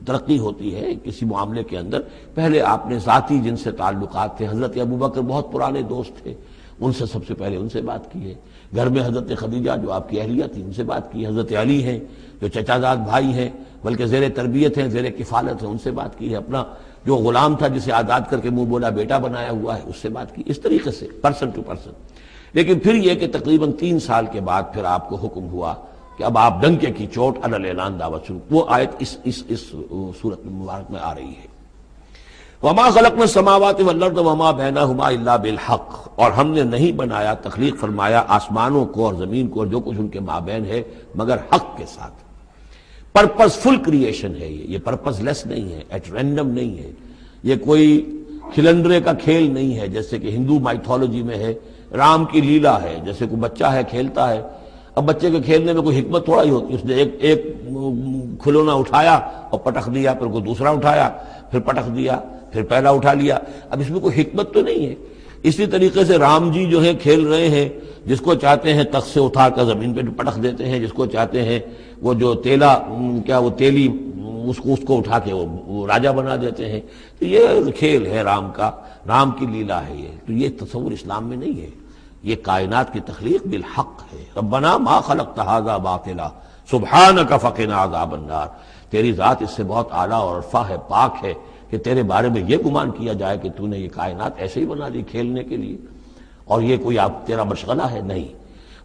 Speaker 1: ترقی ہوتی ہے کسی معاملے کے اندر، پہلے آپ نے ذاتی جن سے تعلقات تھے، حضرت ابوبکر بہت پرانے دوست تھے، ان سے سب سے پہلے ان سے بات کی ہے، گھر میں حضرت خدیجہ جو آپ کی اہلیہ تھی ان سے بات کی، حضرت علی ہیں جو چچا زاد بھائی ہیں بلکہ زیر تربیت ہیں، زیر کفالت ہیں، ان سے بات کی ہے، اپنا جو غلام تھا جسے آزاد کر کے منہ بولا بیٹا بنایا ہوا ہے اس سے بات کی، اس طریقے سے پرسن ٹو پرسن۔ لیکن پھر یہ کہ تقریباً 3 سال کے بعد پھر آپ کو حکم ہوا کہ اب آپ ڈنکے کی چوٹ علل اعلان دعوت شروع، وہ آیت اس سورت مبارک میں آ رہی ہے۔ وما خلقنا السماوات والارض وما بینہما الا بالحق، اور ہم نے نہیں بنایا، تخلیق فرمایا آسمانوں کو اور زمین کو اور جو کچھ ان کے مابین ہے مگر حق کے ساتھ۔ پرپز فل کریشن ہے یہ پرپز لیس نہیں ہے، ایٹ رینڈم نہیں ہے، یہ کوئی کھلندرے کا کھیل نہیں ہے جیسے کہ ہندو مائتھولوجی میں ہے، رام کی لیلا ہے، جیسے کوئی بچہ ہے کھیلتا ہے، اب بچے کے کھیلنے میں کوئی حکمت تھوڑا ہی ہوتی ہے، اس نے ایک کھلونا اٹھایا اور پٹخ دیا، پھر کوئی دوسرا اٹھایا پھر پٹخ دیا، پھر پہلا اٹھا لیا، اب اس میں کوئی حکمت تو نہیں ہے۔ اسی طریقے سے رام جی جو ہے کھیل رہے ہیں، جس کو چاہتے ہیں تخت سے اٹھا کر زمین پہ پٹخ دیتے ہیں، جس کو چاہتے ہیں وہ جو تیلا وہ تیلی اس کو اٹھا کے وہ راجہ بنا دیتے ہیں، تو یہ کھیل ہے رام کا، رام کی لیلا ہے یہ، تو یہ تصور اسلام میں نہیں ہے، یہ کائنات کی تخلیق بالحق ہے۔ ربنا ما خلقت ھذا باطلا سبحانک فقنا عذاب النار، تیری ذات اس سے بہت اعلیٰ اور عرفہ ہے، پاک ہے کہ تیرے بارے میں یہ گمان کیا جائے کہ تو نے یہ کائنات ایسے ہی بنا دی کھیلنے کے لیے، اور یہ کوئی آپ تیرا مشغلہ ہے، نہیں۔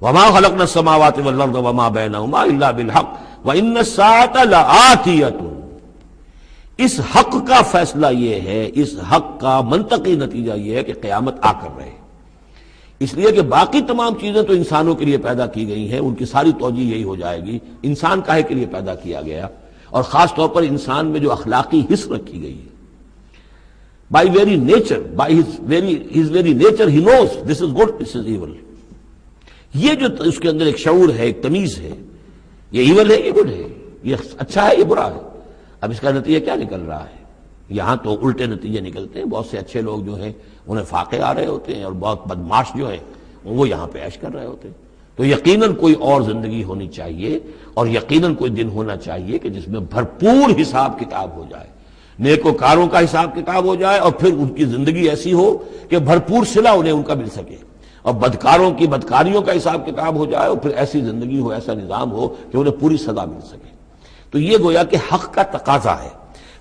Speaker 1: وما خلقنا السماوات والارض وما بینہما الا بالحق وان الساعۃ لآتیۃ، اس حق کا فیصلہ یہ ہے، اس حق کا منطقی نتیجہ یہ ہے کہ قیامت آ کر رہے، اس لیے کہ باقی تمام چیزیں تو انسانوں کے لیے پیدا کی گئی ہیں، ان کی ساری توجہ یہی ہو جائے گی انسان کاہے کے لیے پیدا کیا گیا، اور خاص طور پر انسان میں جو اخلاقی حس رکھی گئی ہے، by very nature, by his very nature he knows this is good, this is evil، یہ جو اس کے اندر ایک شعور ہے، ایک تمیز ہے، یہ ایول ہے، یہ گڈ ہے، یہ اچھا ہے، یہ برا ہے۔ اب اس کا نتیجہ کیا نکل رہا ہے؟ یہاں تو الٹے نتیجے نکلتے ہیں، بہت سے اچھے لوگ جو ہیں انہیں فاقے آ رہے ہوتے ہیں، اور بہت بدماش جو ہیں وہ یہاں پہ عیش کر رہے ہوتے ہیں۔ تو یقیناً کوئی اور زندگی ہونی چاہیے، اور یقیناً کوئی دن ہونا چاہیے کہ جس میں بھرپور حساب کتاب ہو جائے، نیکوکاروں کا حساب کتاب ہو جائے، اور پھر ان کی زندگی ایسی ہو کہ بھرپور صلہ انہیں ان کا مل سکے، اور بدکاروں کی بدکاریوں کا حساب کتاب ہو جائے، اور پھر ایسی زندگی ہو، ایسا نظام ہو کہ انہیں پوری سزا مل سکے۔ تو یہ گویا کہ حق کا تقاضا ہے۔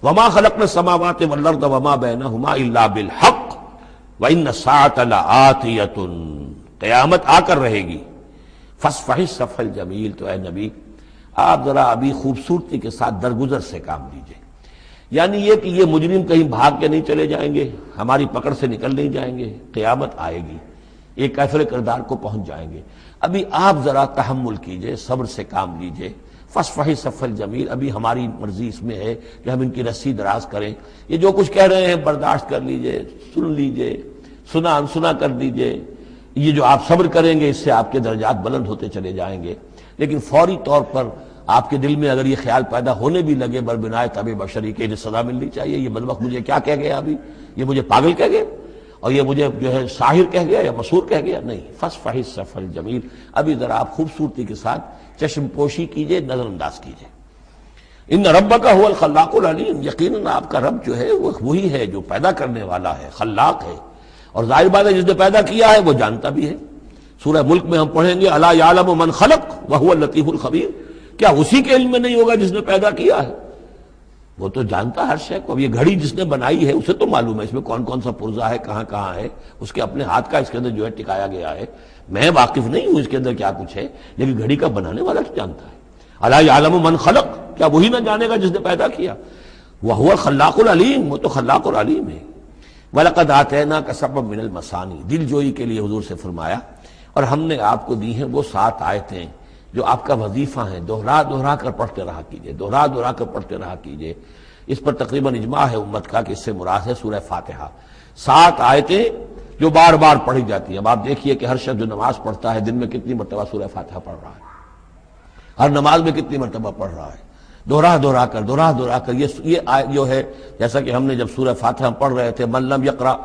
Speaker 1: وما خلقنا السماوات والارض وما بینہما الا بالحق وان الساعۃ لآتیۃ، قیامت آ کر رہے گی۔ فاصفح الصفح الجمیل، تو اے نبی آپ ذرا ابھی خوبصورتی کے ساتھ درگزر سے کام لیجئے، یعنی یہ کہ یہ مجرم کہیں بھاگ کے نہیں چلے جائیں گے، ہماری پکڑ سے نکل نہیں جائیں گے، قیامت آئے گی، ایک کیفر کردار کو پہنچ جائیں گے۔ ابھی آپ ذرا تحمل کیجئے، صبر سے کام لیجئے۔ فاصفح الصفح الجمیل، ابھی ہماری مرضی اس میں ہے کہ ہم ان کی رسی دراز کریں، یہ جو کچھ کہہ رہے ہیں برداشت کر لیجئے، سن لیجئے، سنا انسنا کر دیجئے، یہ جو آپ صبر کریں گے اس سے آپ کے درجات بلند ہوتے چلے جائیں گے، لیکن فوری طور پر آپ کے دل میں اگر یہ خیال پیدا ہونے بھی لگے بربنائے طبع بشری کے انہیں سزا ملنی چاہیے، یہ بدبخت مجھے کیا کہہ گیا ابھی، یہ مجھے پاگل کہہ گیا اور یہ مجھے جو ہے ساحر کہہ گیا یا مسحور کہہ گیا، نہیں، فصفح الصفح الجمیل، ابھی ذرا آپ خوبصورتی کے ساتھ چشم پوشی کیجئے، نظر انداز کیجئے۔ ان ربک هو الخلاق العلیم، یقیناً آپ کا رب جو ہے وہ وہی ہے جو پیدا کرنے والا ہے، خلاق ہے، اور ظاہر بات ہے جس نے پیدا کیا ہے وہ جانتا بھی ہے۔ سورہ ملک میں ہم پڑھیں گے الا یعلم من خلق وهو اللطیف الخبیر، کیا اسی کے علم میں نہیں ہوگا جس نے پیدا کیا ہے؟ وہ تو جانتا ہے ہر شے کو۔ اب یہ گھڑی جس نے بنائی ہے اسے تو معلوم ہے اس میں کون کون سا پرزہ ہے، کہاں کہاں ہے، اس کے اپنے ہاتھ کا اس کے اندر جو ہے ٹکایا گیا ہے، میں واقف نہیں ہوں اس کے اندر کیا کچھ ہے، لیکن گھڑی کا بنانے والا تو جانتا ہے۔ الا یعلم من خلق، کیا وہی نہ جانے گا جس نے پیدا کیا؟ وهو الخلاق العلیم، وہ تو خلاق اور علیم ہے۔ وَلَقَدْ آتَيْنَاكَ سَبْعًا مِنَ الْمَثَانِي، دل جوئی کے لیے حضور سے فرمایا، اور ہم نے آپ کو دی ہیں وہ 7 آیتیں جو آپ کا وظیفہ ہیں، دوہرا دوہرا کر پڑھتے رہا کیجئے، دوہرا دوہرا کر پڑھتے رہا کیجئے۔ اس پر تقریباً اجماع ہے امت کا کہ اس سے مراد ہے سورہ فاتحہ، 7 آیتیں جو بار بار پڑھی جاتی ہیں۔ اب آپ دیکھیے کہ ہر شخص جو نماز پڑھتا ہے دن میں کتنی مرتبہ سورہ فاتحہ پڑھ رہا ہے، ہر نماز میں کتنی مرتبہ پڑھ رہا ہے، دوہرا دوہرا کر یہ آیت جو ہے، جیسا کہ ہم نے جب سورہ فاتحہ پڑھ رہے تھے، من لم یقرأ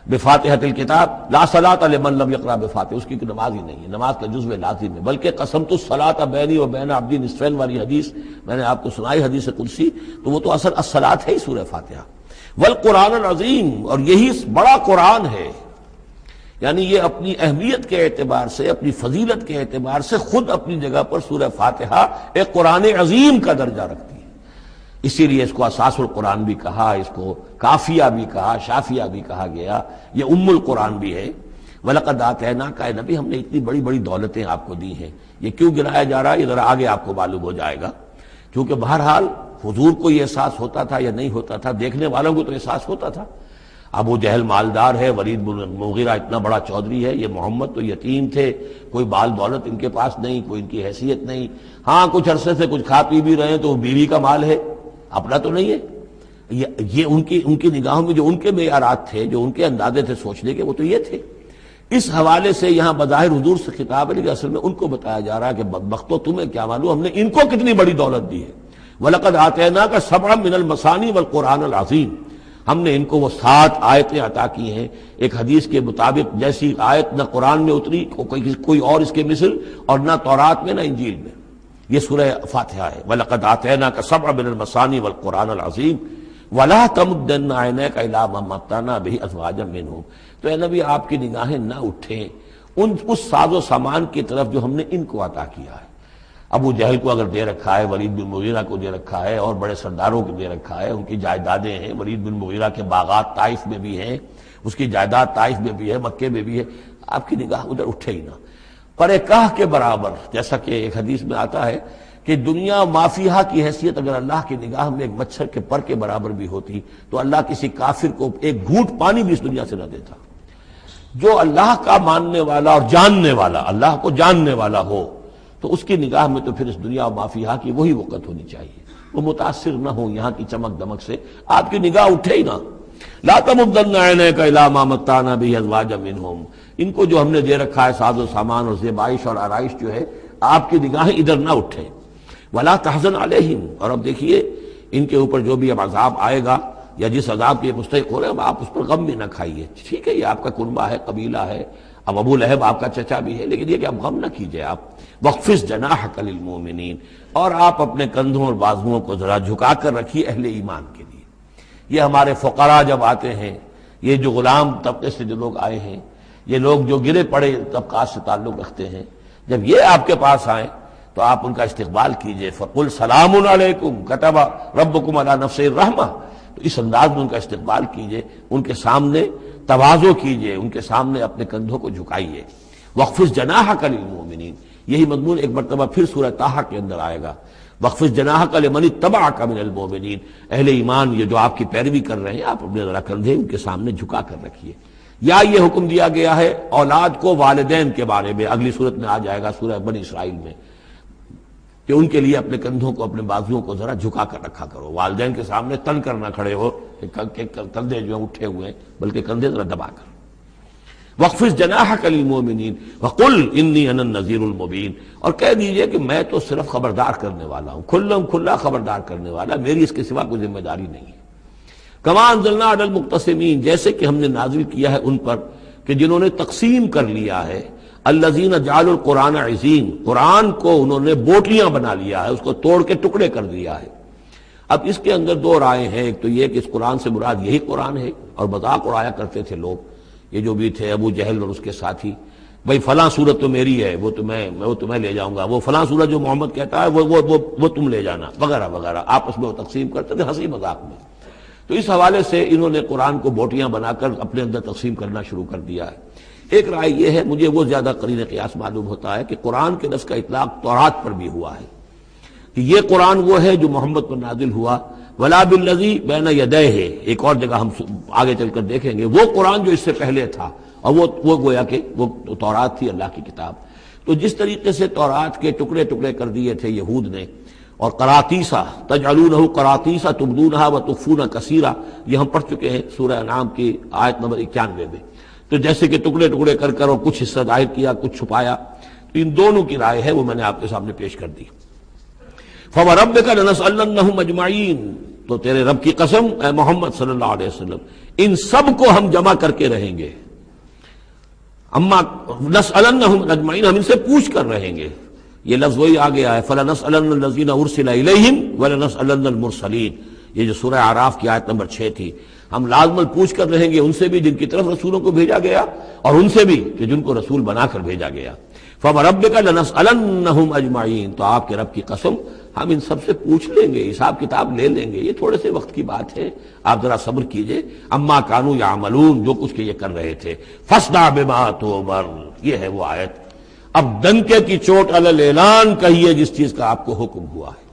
Speaker 1: بفاتحۃ الکتاب لا صلاۃ لمن لم یقرأ بفاتحہ، اس کی نماز ہی نہیں ہے، نماز کا جزو لازم ہے۔ بلکہ قسمت الصلاۃ بینی و بین عبدی نصفین والی حدیث میں نے آپ کو سنائی، حدیث قدسی، تو وہ تو اصل الصلاۃ ہے ہی سورہ فاتحہ۔ والقرآن العظیم، اور یہی بڑا قرآن ہے، یعنی یہ اپنی اہمیت کے اعتبار سے، اپنی فضیلت کے اعتبار سے خود اپنی جگہ پر سورہ فاتحہ ایک قرآن عظیم کا درجہ رکھتی ہے۔ اسی لیے اس کو اساس القرآن بھی کہا، اس کو کافیہ بھی کہا، شافیہ بھی کہا گیا، یہ ام القرآن بھی ہے۔ وَلَقَدْ آتَيْنَاكَ، اے نبی ہم نے اتنی بڑی بڑی دولتیں آپ کو دی ہیں۔ یہ کیوں گنایا جا رہا ہے یہ ذرا آگے آپ کو معلوم ہو جائے گا، کیونکہ بہرحال حضور کو یہ احساس ہوتا تھا یا نہیں ہوتا تھا، دیکھنے والوں کو تو احساس ہوتا تھا۔ ابو جہل مالدار ہے، ولید بن مغیرہ اتنا بڑا چودھری ہے، یہ محمد تو یتیم تھے، کوئی بال دولت ان کے پاس نہیں، کوئی ان کی حیثیت نہیں، ہاں کچھ عرصے سے کچھ کھا پی بھی رہے ہیں تو وہ بیوی کا مال ہے، اپنا تو نہیں ہے۔ یہ ان کی نگاہوں میں جو ان کے معیارات تھے، جو ان کے اندازے تھے سوچنے کے، وہ تو یہ تھے۔ اس حوالے سے یہاں بظاہر حضور سے خطاب ہے، لیکن اصل میں ان کو بتایا جا رہا ہے کہ بدبختو تمہیں کیا معلوم ہم نے ان کو کتنی بڑی دولت دی ہے۔ وَلَقَدْ آتَيْنَاكَ سَبْعًا مِنَ الْمَثَانِي وَالْقُرْآنِ الْعَظِيمِ، ہم نے ان کو وہ 7 آیتیں عطا کی ہیں۔ ایک حدیث کے مطابق جیسی آیت نہ قرآن میں اتری کوئی اور اس کے مثل، اور نہ تورات میں نہ انجیل میں، یہ سورہ فاتحہ ہے۔ وَلَقَدْ آتَيْنَاكَ سَبْعًا مِنَ الْمَثَانِي وَالْقُرْآنِ الْعَظِيمِ وَلَا تَمُدَّنَّ عَيْنَيْكَ إِلَىٰ مَا مَتَّعْنَا بِهِ أَزْوَاجًا مِّنْهُمْ، تو اے نبی آپ کی نگاہیں نہ اٹھیں اس ساز و سامان کی طرف جو ہم نے ان کو عطا کیا ہے۔ ابو جہل کو اگر دے رکھا ہے، ولید بن مغیرہ کو دے رکھا ہے، اور بڑے سرداروں کو دے رکھا ہے، ان کی جائیدادیں ہیں، ولید بن مغیرہ کے باغات طائف میں بھی ہیں، اس کی جائیداد طائف میں بھی ہے، مکے میں بھی ہے، آپ کی نگاہ ادھر اٹھے ہی نہ۔ پر کاہ کے برابر، جیسا کہ ایک حدیث میں آتا ہے کہ دنیا مافیہا کی حیثیت اگر اللہ کی نگاہ میں ایک مچھر کے پر کے برابر بھی ہوتی تو اللہ کسی کافر کو ایک گھونٹ پانی بھی اس دنیا سے نہ دیتا۔ جو اللہ کا ماننے والا اور جاننے والا، اللہ کو جاننے والا ہو، تو اس کی نگاہ میں تو پھر اس دنیا و مافیہا کی وہی وقت ہونی چاہیے، وہ متاثر نہ ہو یہاں کی چمک دمک سے، آپ کی نگاہ اٹھے ہی نہ۔ لا تمدن عینیک الی ما متعنا بہ ازواجا منہم، ان کو جو ہم نے دے رکھا ہے ساز و سامان اور زیبائش اور آرائش جو ہے، آپ کی نگاہیں ادھر نہ اٹھیں۔ ولا تحزن علیہم، اور اب دیکھیے ان کے اوپر جو بھی اب عذاب آئے گا یا جس عذاب کے مستحق ہو رہے ہیں، آپ اس پر غم بھی نہ کھائیے۔ ٹھیک ہے یہ آپ کا کنبہ ہے، قبیلہ ہے، اب ابو لہب آپ کا چچا بھی ہے، لیکن یہ کہ آپ غم نہ کیجئے، آپ وَاخْفِضْ جَنَاحَكَ لِلْمُؤْمِنِينَ، اور آپ اپنے کندھوں اور بازوؤں کو ذرا جھکا کر رکھیے اہل ایمان کے لیے۔ یہ ہمارے فقراء جب آتے ہیں، یہ جو غلام طبقے سے جو لوگ آئے ہیں، یہ لوگ جو گرے پڑے طبقات سے تعلق رکھتے ہیں، جب یہ آپ کے پاس آئیں تو آپ ان کا استقبال کیجئے۔ فَقُلْ سَلَامٌ عَلَيْكُمْ كَتَبَ رَبُّكُمْ عَلَىٰ نَفْسِهِ الرَّحْمَةَ، تو اس انداز میں ان کا استقبال کیجئے، ان کے سامنے تواضع کیجئے، ان کے سامنے اپنے کندھوں کو جھکائیے۔ وَاخْفِضْ جَنَاحَكَ لِلْمُؤْمِنِينَ، یہی مضمون ایک مرتبہ پھر سورہ طٰہٰ کے اندر آئے گا۔ وَاخْفِضْ جَنَاحَكَ لِمَنِ اتَّبَعَكَ مِنَ الْمُؤْمِنِينَ، اہل ایمان یہ جو آپ کی پیروی کر رہے ہیں، آپ اپنے ذرا کندھے ان کے سامنے جھکا کر رکھیے۔ یا یہ حکم دیا گیا ہے اولاد کو والدین کے بارے میں، اگلی صورت میں آ جائے گا سورہ بنی اسرائیل میں، کہ ان کے لیے اپنے کندھوں کو، اپنے بازوؤں کو ذرا جھکا کر رکھا کرو، والدین کے سامنے تن کر نہ کھڑے ہو کہ کندھے جو ہیں اٹھے ہوئے ہیں، بلکہ کندھے ذرا دبا کر۔ وَاخْفِضْ جَنَاحَكَ لِلْمُؤْمِنِينَ وَقُلْ إِنِّي أَنَا النَّذِيرُ الْمُبِينُ، اور کہہ دیجئے کہ میں تو صرف خبردار کرنے والا ہوں، کھلا خبردار کرنے والا، میری اس کے سوا کوئی ذمہ داری نہیں ہے۔ کما انزلنا علی المقتسمین، جیسے کہ ہم نے نازل کیا ہے ان پر کہ جنہوں نے تقسیم کر لیا ہے، الذین جعلوا القرآن عضین، قرآن کو انہوں نے بوٹیاں بنا لیا ہے، اس کو توڑ کے ٹکڑے کر دیا ہے۔ اب اس کے اندر دو رائے ہیں، ایک تو یہ کہ اس قرآن سے مراد یہی قرآن ہے، اور مذاق اڑایا کرتے تھے لوگ، یہ جو بھی تھے ابو جہل اور اس کے ساتھی، بھائی فلاں صورت تو میری ہے، وہ تمہیں لے جاؤں گا، وہ فلاں صورت جو محمد کہتا ہے وہ تم لے جانا، وغیرہ وغیرہ، آپس میں وہ تقسیم کرتے تھے ہنسی مذاق میں۔ تو اس حوالے سے انہوں نے قرآن کو بوٹیاں بنا کر اپنے اندر تقسیم کرنا شروع کر دیا ہے۔ ایک رائے یہ ہے، مجھے وہ زیادہ قرین قیاس معلوم ہوتا ہے کہ قرآن کے لفظ کا اطلاق تورات پر بھی ہوا ہے، کہ یہ قرآن وہ ہے جو محمد پر نازل ہوا، ولا بالذی بین یدیہ، ایک اور جگہ ہم آگے چل کر دیکھیں گے، وہ قرآن جو اس سے پہلے تھا، اور وہ گویا کہ وہ تورات تھی، اللہ کی کتاب۔ تو جس طریقے سے تورات کے ٹکڑے ٹکڑے کر دیے تھے یہود نے، اور قراطیسا تجعلونہ قراطیسا تبدونہا وتخفون کثیرا، یہ ہم پڑھ چکے ہیں سورہ انعام کی آیت نمبر 91 میں۔ تو جیسے کہ ٹکڑے ٹکڑے کر کر اور کچھ حصہ ظاہر کیا، کچھ چھپایا، تو ان دونوں کی رائے ہے، وہ میں نے آپ کے سامنے پیش کر دی۔ فَوَرَبِّكَ لَنَسْأَلَنَّهُمْ أَجْمَعِينَ، تو تیرے رب کی قسم اے محمد صلی اللہ علیہ وسلم، ان سب کو ہم جمع کر کے رہیں گے۔ اما نسألنہم اجمعین، ہم ان سے پوچھ کر رہیں گے، یہ لفظ وہی آ گیا ہے، فَلَنَسْأَلَنَّ الَّذِينَ أُرْسِلَ إِلَيْهِمْ وَلَنَسْأَلَنَّ الْمُرْسَلِينَ، یہ جو سورہ اعراف کی آیت نمبر 6 تھی، ہم لازماً پوچھ کر رہیں گے ان سے بھی جن کی طرف رسولوں کو بھیجا گیا، اور ان سے بھی کہ جن کو رسول بنا کر بھیجا گیا۔ فَوَرَبِّكَ لَنَسْأَلَنَّهُمْ أَجْمَعِينَ، تو آپ کے رب کی قسم ہم ان سب سے پوچھ لیں گے، حساب کتاب لے لیں گے، یہ تھوڑے سے وقت کی بات ہے، آپ ذرا صبر کیجئے۔ اما کانوا یعملون، جو کچھ کہ یہ کر رہے تھے، فاصدع بما تؤمر، یہ ہے وہ آیت۔ اب ڈنکے کی چوٹ علی الاعلان کہیے جس چیز کا آپ کو حکم ہوا ہے۔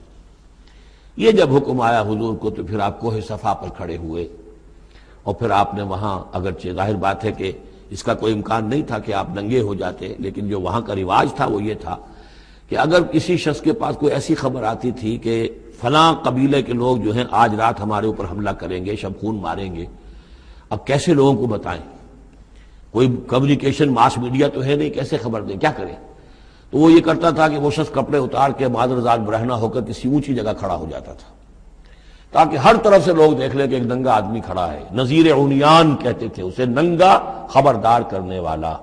Speaker 1: یہ جب حکم آیا حضور کو تو پھر آپ کوہ صفا پر کھڑے ہوئے، اور پھر آپ نے وہاں، اگرچہ ظاہر بات ہے کہ اس کا کوئی امکان نہیں تھا کہ آپ ننگے ہو جاتے، لیکن جو وہاں کا رواج تھا وہ یہ تھا کہ اگر کسی شخص کے پاس کوئی ایسی خبر آتی تھی کہ فلاں قبیلے کے لوگ جو ہیں آج رات ہمارے اوپر حملہ کریں گے، شب خون ماریں گے، اب کیسے لوگوں کو بتائیں؟ کوئی کمیونیکیشن ماس میڈیا تو ہے نہیں، کیسے خبر دیں، کیا کریں؟ تو وہ یہ کرتا تھا کہ وہ شخص کپڑے اتار کے معذرزاد برہنہ ہو کر کسی اونچی جگہ کھڑا ہو جاتا تھا، تاکہ ہر طرف سے لوگ دیکھ لیں کہ ایک ننگا آدمی کھڑا ہے۔ نذیر عریان کہتے تھے اسے، ننگا خبردار کرنے والا۔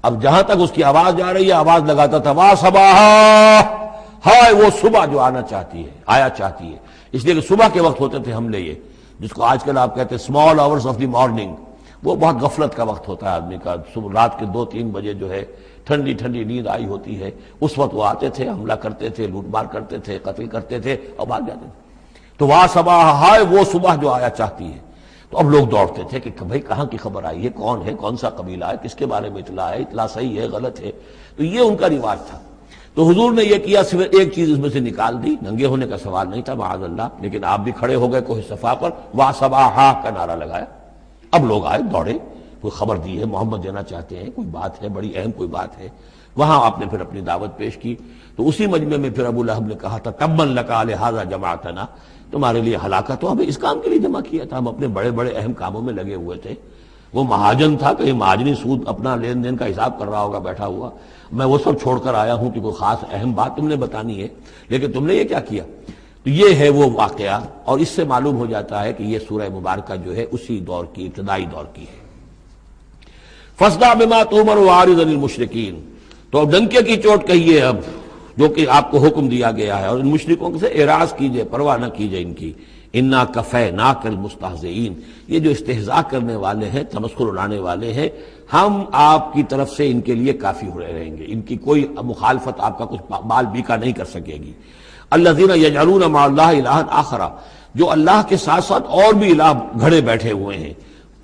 Speaker 1: اب جہاں تک اس کی آواز جا رہی ہے، آواز لگاتا تھا وا صباحا، ہائے وہ صبح جو آنا چاہتی ہے، آیا چاہتی ہے، اس لیے کہ صبح کے وقت ہوتے تھے حملے، یہ جس کو آج کل آپ کہتے ہیں small hours of the morning, وہ بہت غفلت کا وقت ہوتا ہے آدمی کا، صبح رات کے 2-3 بجے جو ہے ٹھنڈی ٹھنڈی نیند آئی ہوتی ہے، اس وقت وہ آتے تھے، حملہ کرتے تھے، لوٹ مار کرتے تھے، قتل کرتے تھے اور بھاگ جاتے تھے۔ تو وا صباح، ہائے وہ صبح جو آیا چاہتی ہے۔ تو اب لوگ دوڑتے تھے کہ بھئی کہاں کی خبر آئی ہے، کون ہے، کون سا قبیلہ ہے، کس کے بارے میں اطلاع ہے، اطلاع صحیح ہے غلط ہے، تو یہ ان کا رواج تھا۔ تو حضور نے یہ کیا، صرف ایک چیز اس میں سے نکال دی، ننگے ہونے کا سوال نہیں تھا معاذ اللہ، لیکن آپ بھی کھڑے ہو گئے کوہ صفا پر، وا صباحا کا نعرہ لگایا۔ اب لوگ آئے، دوڑے، کوئی خبر دی ہے، محمد دینا چاہتے ہیں، کوئی بات ہے، بڑی اہم کوئی بات ہے۔ وہاں آپ نے پھر اپنی دعوت پیش کی، تو اسی مجمع میں پھر ابو لہب نے کہا تھا تبا لک لہذا جمعتنا، تمہارے لیے ہلاکت ہو، ہمیں اس کام کے لیے جمع کیا تھا، ہم اپنے بڑے بڑے اہم کاموں میں لگے ہوئے تھے۔ وہ مہاجن تھا، کہیں مہاجنی سود اپنا لین دین کا حساب کر رہا ہوگا بیٹھا ہوا، میں وہ سب چھوڑ کر آیا ہوں کہ کوئی خاص اہم بات تم نے بتانی ہے، لیکن تم نے یہ کیا کیا؟ تو یہ ہے وہ واقعہ، اور اس سے معلوم ہو جاتا ہے کہ یہ سورہ مبارکہ جو ہے اسی دور کی، ابتدائی دور کی ہے۔ فاصدع بما تؤمر واعرض عن المشرکین، تو اب ڈنکے کی چوٹ کہیے اب جو کہ آپ کو حکم دیا گیا ہے، اور ان مشرکوں سے اعراض کیجئے، پرواہ نہ کیجئے ان کی۔ انا کفیناک المستہزئین، یہ جو استہزاء کرنے والے ہیں، تمسخر اڑانے والے ہیں، ہم آپ کی طرف سے ان کے لیے کافی ہوئے رہیں گے، ان کی کوئی مخالفت آپ کا کچھ بال بیکا نہیں کر سکے گی۔ الذین یجعلون مع اللہ الہا آخر، جو اللہ کے ساتھ ساتھ اور بھی الہ گھڑے بیٹھے ہوئے ہیں۔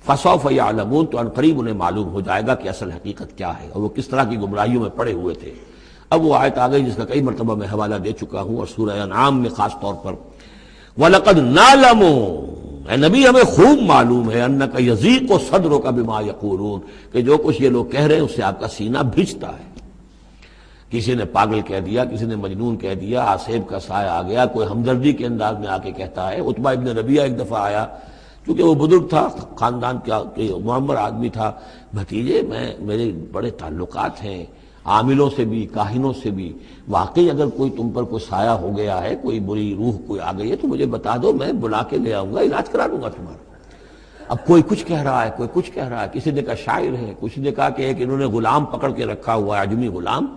Speaker 1: فسوف یعلمون، تو عنقریب انہیں معلوم ہو جائے گا کہ اصل حقیقت کیا ہے اور وہ کس طرح کی گمراہیوں میں پڑے ہوئے تھے۔ اب وہ آیت آ گئی جس کا کئی مرتبہ میں حوالہ دے چکا ہوں، اور سورہ انعام میں خاص طور پر وَلَقَدْ نَعْلَمُ، اے نبی ہمیں خوب معلوم ہے، اَنَّكَ يَضِيقُ صَدْرُكَ بِمَا يَقُولُونَ، کہ جو کچھ یہ لوگ کہہ رہے ہیں اس سے آپ کا سینہ بھجتا ہے۔ کسی نے پاگل کہہ دیا، کسی نے مجنون کہہ دیا، آصیب کا سایہ آ گیا، کوئی ہمدردی کے انداز میں آ کے کہتا ہے۔ عتبہ ابن ربیعہ ایک دفعہ آیا کیونکہ وہ بزرگ تھا، خاندان کا معمر آدمی تھا. بھتیجے میرے بڑے تعلقات ہیں عاملوں سے بھی، کاہنوں سے بھی، واقعی اگر کوئی تم پر کوئی سایہ ہو گیا ہے، کوئی بری روح کوئی آ گئی ہے تو مجھے بتا دو، میں بلا کے لے آؤں گا، علاج کرا دوں گا تمہارا. اب کوئی کچھ کہہ رہا ہے، کوئی کچھ کہہ رہا ہے. کسی نے کہا شاعر ہے، کسی نے کہا کہ ایک انہوں نے غلام پکڑ کے رکھا ہوا ہے، عجمی غلام،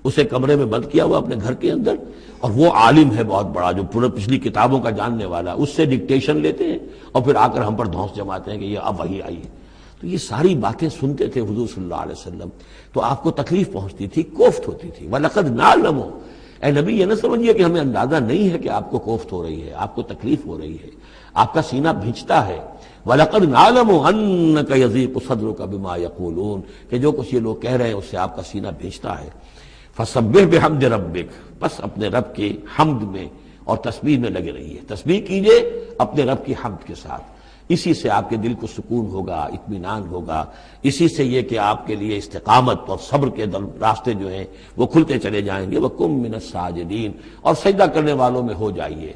Speaker 1: اسے کمرے میں بند کیا ہوا اپنے گھر کے اندر، اور وہ عالم ہے بہت بڑا جو پورے پچھلی کتابوں کا جاننے والا، اس سے ڈکٹیشن لیتے ہیں اور پھر آ کر ہم پر دھونس جماتے ہیں کہ یہ اب وہی آئی ہے. تو یہ ساری باتیں سنتے تھے حضور صلی اللہ علیہ وسلم، تو آپ کو تکلیف پہنچتی تھی، کوفت ہوتی تھی. وَلَقَدْ نَعْلَمُ، اے نبی یہ نہ سمجھیے کہ ہمیں اندازہ نہیں ہے کہ آپ کو کوفت ہو رہی ہے، آپ کو تکلیف ہو رہی ہے، آپ کا سینہ بھینچتا ہے. وَلَقَدْ نَعْلَمُ أَنَّكَ يَضِيقُ صَدْرُكَ بِمَا يَقُولُونَ، کہ جو کچھ یہ لوگ کہہ رہے ہیں اس سے آپ کا سینہ بھینچتا ہے. فَسَبِّحْ بِحَمْدِ رَبِّكَ، بس اپنے رب کے حمد میں اور تسبیح میں لگے رہیے. تسبیح کیجئے اپنے رب کی حمد کے ساتھ، اسی سے آپ کے دل کو سکون ہوگا، اطمینان ہوگا. اسی سے یہ کہ آپ کے لیے استقامت اور صبر کے راستے جو ہیں وہ کھلتے چلے جائیں گے. وَقُم مِّنَ السَّاجِدِينَ، اور سجدہ کرنے والوں میں ہو جائیے.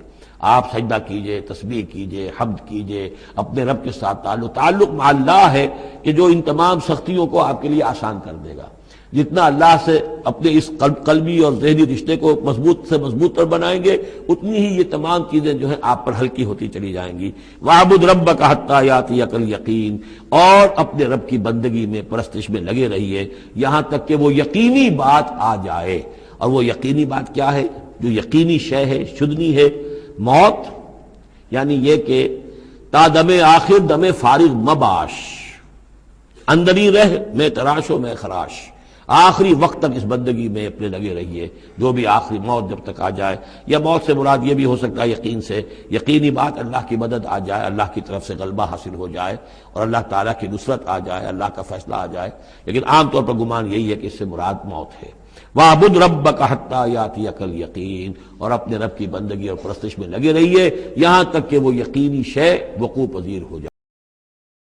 Speaker 1: آپ سجدہ کیجئے، تسبیح کیجئے، حمد کیجئے، اپنے رب کے ساتھ تعلق مع اللہ ہے کہ جو ان تمام سختیوں کو آپ کے لیے آسان کر دے گا. جتنا اللہ سے اپنے اس قلبی اور ذہنی رشتے کو مضبوط سے مضبوط تر بنائیں گے، اتنی ہی یہ تمام چیزیں جو ہیں آپ پر ہلکی ہوتی چلی جائیں گی. وَاعْبُدْ رَبَّكَ حَتَّىٰ يَأْتِيَكَ الْيَقِينُ، اور اپنے رب کی بندگی میں، پرستش میں لگے رہیے یہاں تک کہ وہ یقینی بات آ جائے. اور وہ یقینی بات کیا ہے؟ جو یقینی شے ہے، شدنی ہے، موت. یعنی یہ کہ تا دم آخر دم فارغ مباش، اندری رہ میں تراش و میں خراش. آخری وقت تک اس بندگی میں اپنے لگے رہیے، جو بھی آخری موت جب تک آ جائے. یا موت سے مراد یہ بھی ہو سکتا ہے یقین سے، یقینی بات اللہ کی مدد آ جائے، اللہ کی طرف سے غلبہ حاصل ہو جائے اور اللہ تعالیٰ کی نصرت آ جائے، اللہ کا فیصلہ آ جائے. لیکن عام طور پر گمان یہی ہے کہ اس سے مراد موت ہے. وَاعْبُدْ رَبَّكَ حَتَّىٰ يَأْتِيَكَ الْيَقِينُ، اور اپنے رب کی بندگی اور پرستش میں لگے رہیے یہاں تک کہ وہ یقینی شے وقوع پذیر ہو جائے.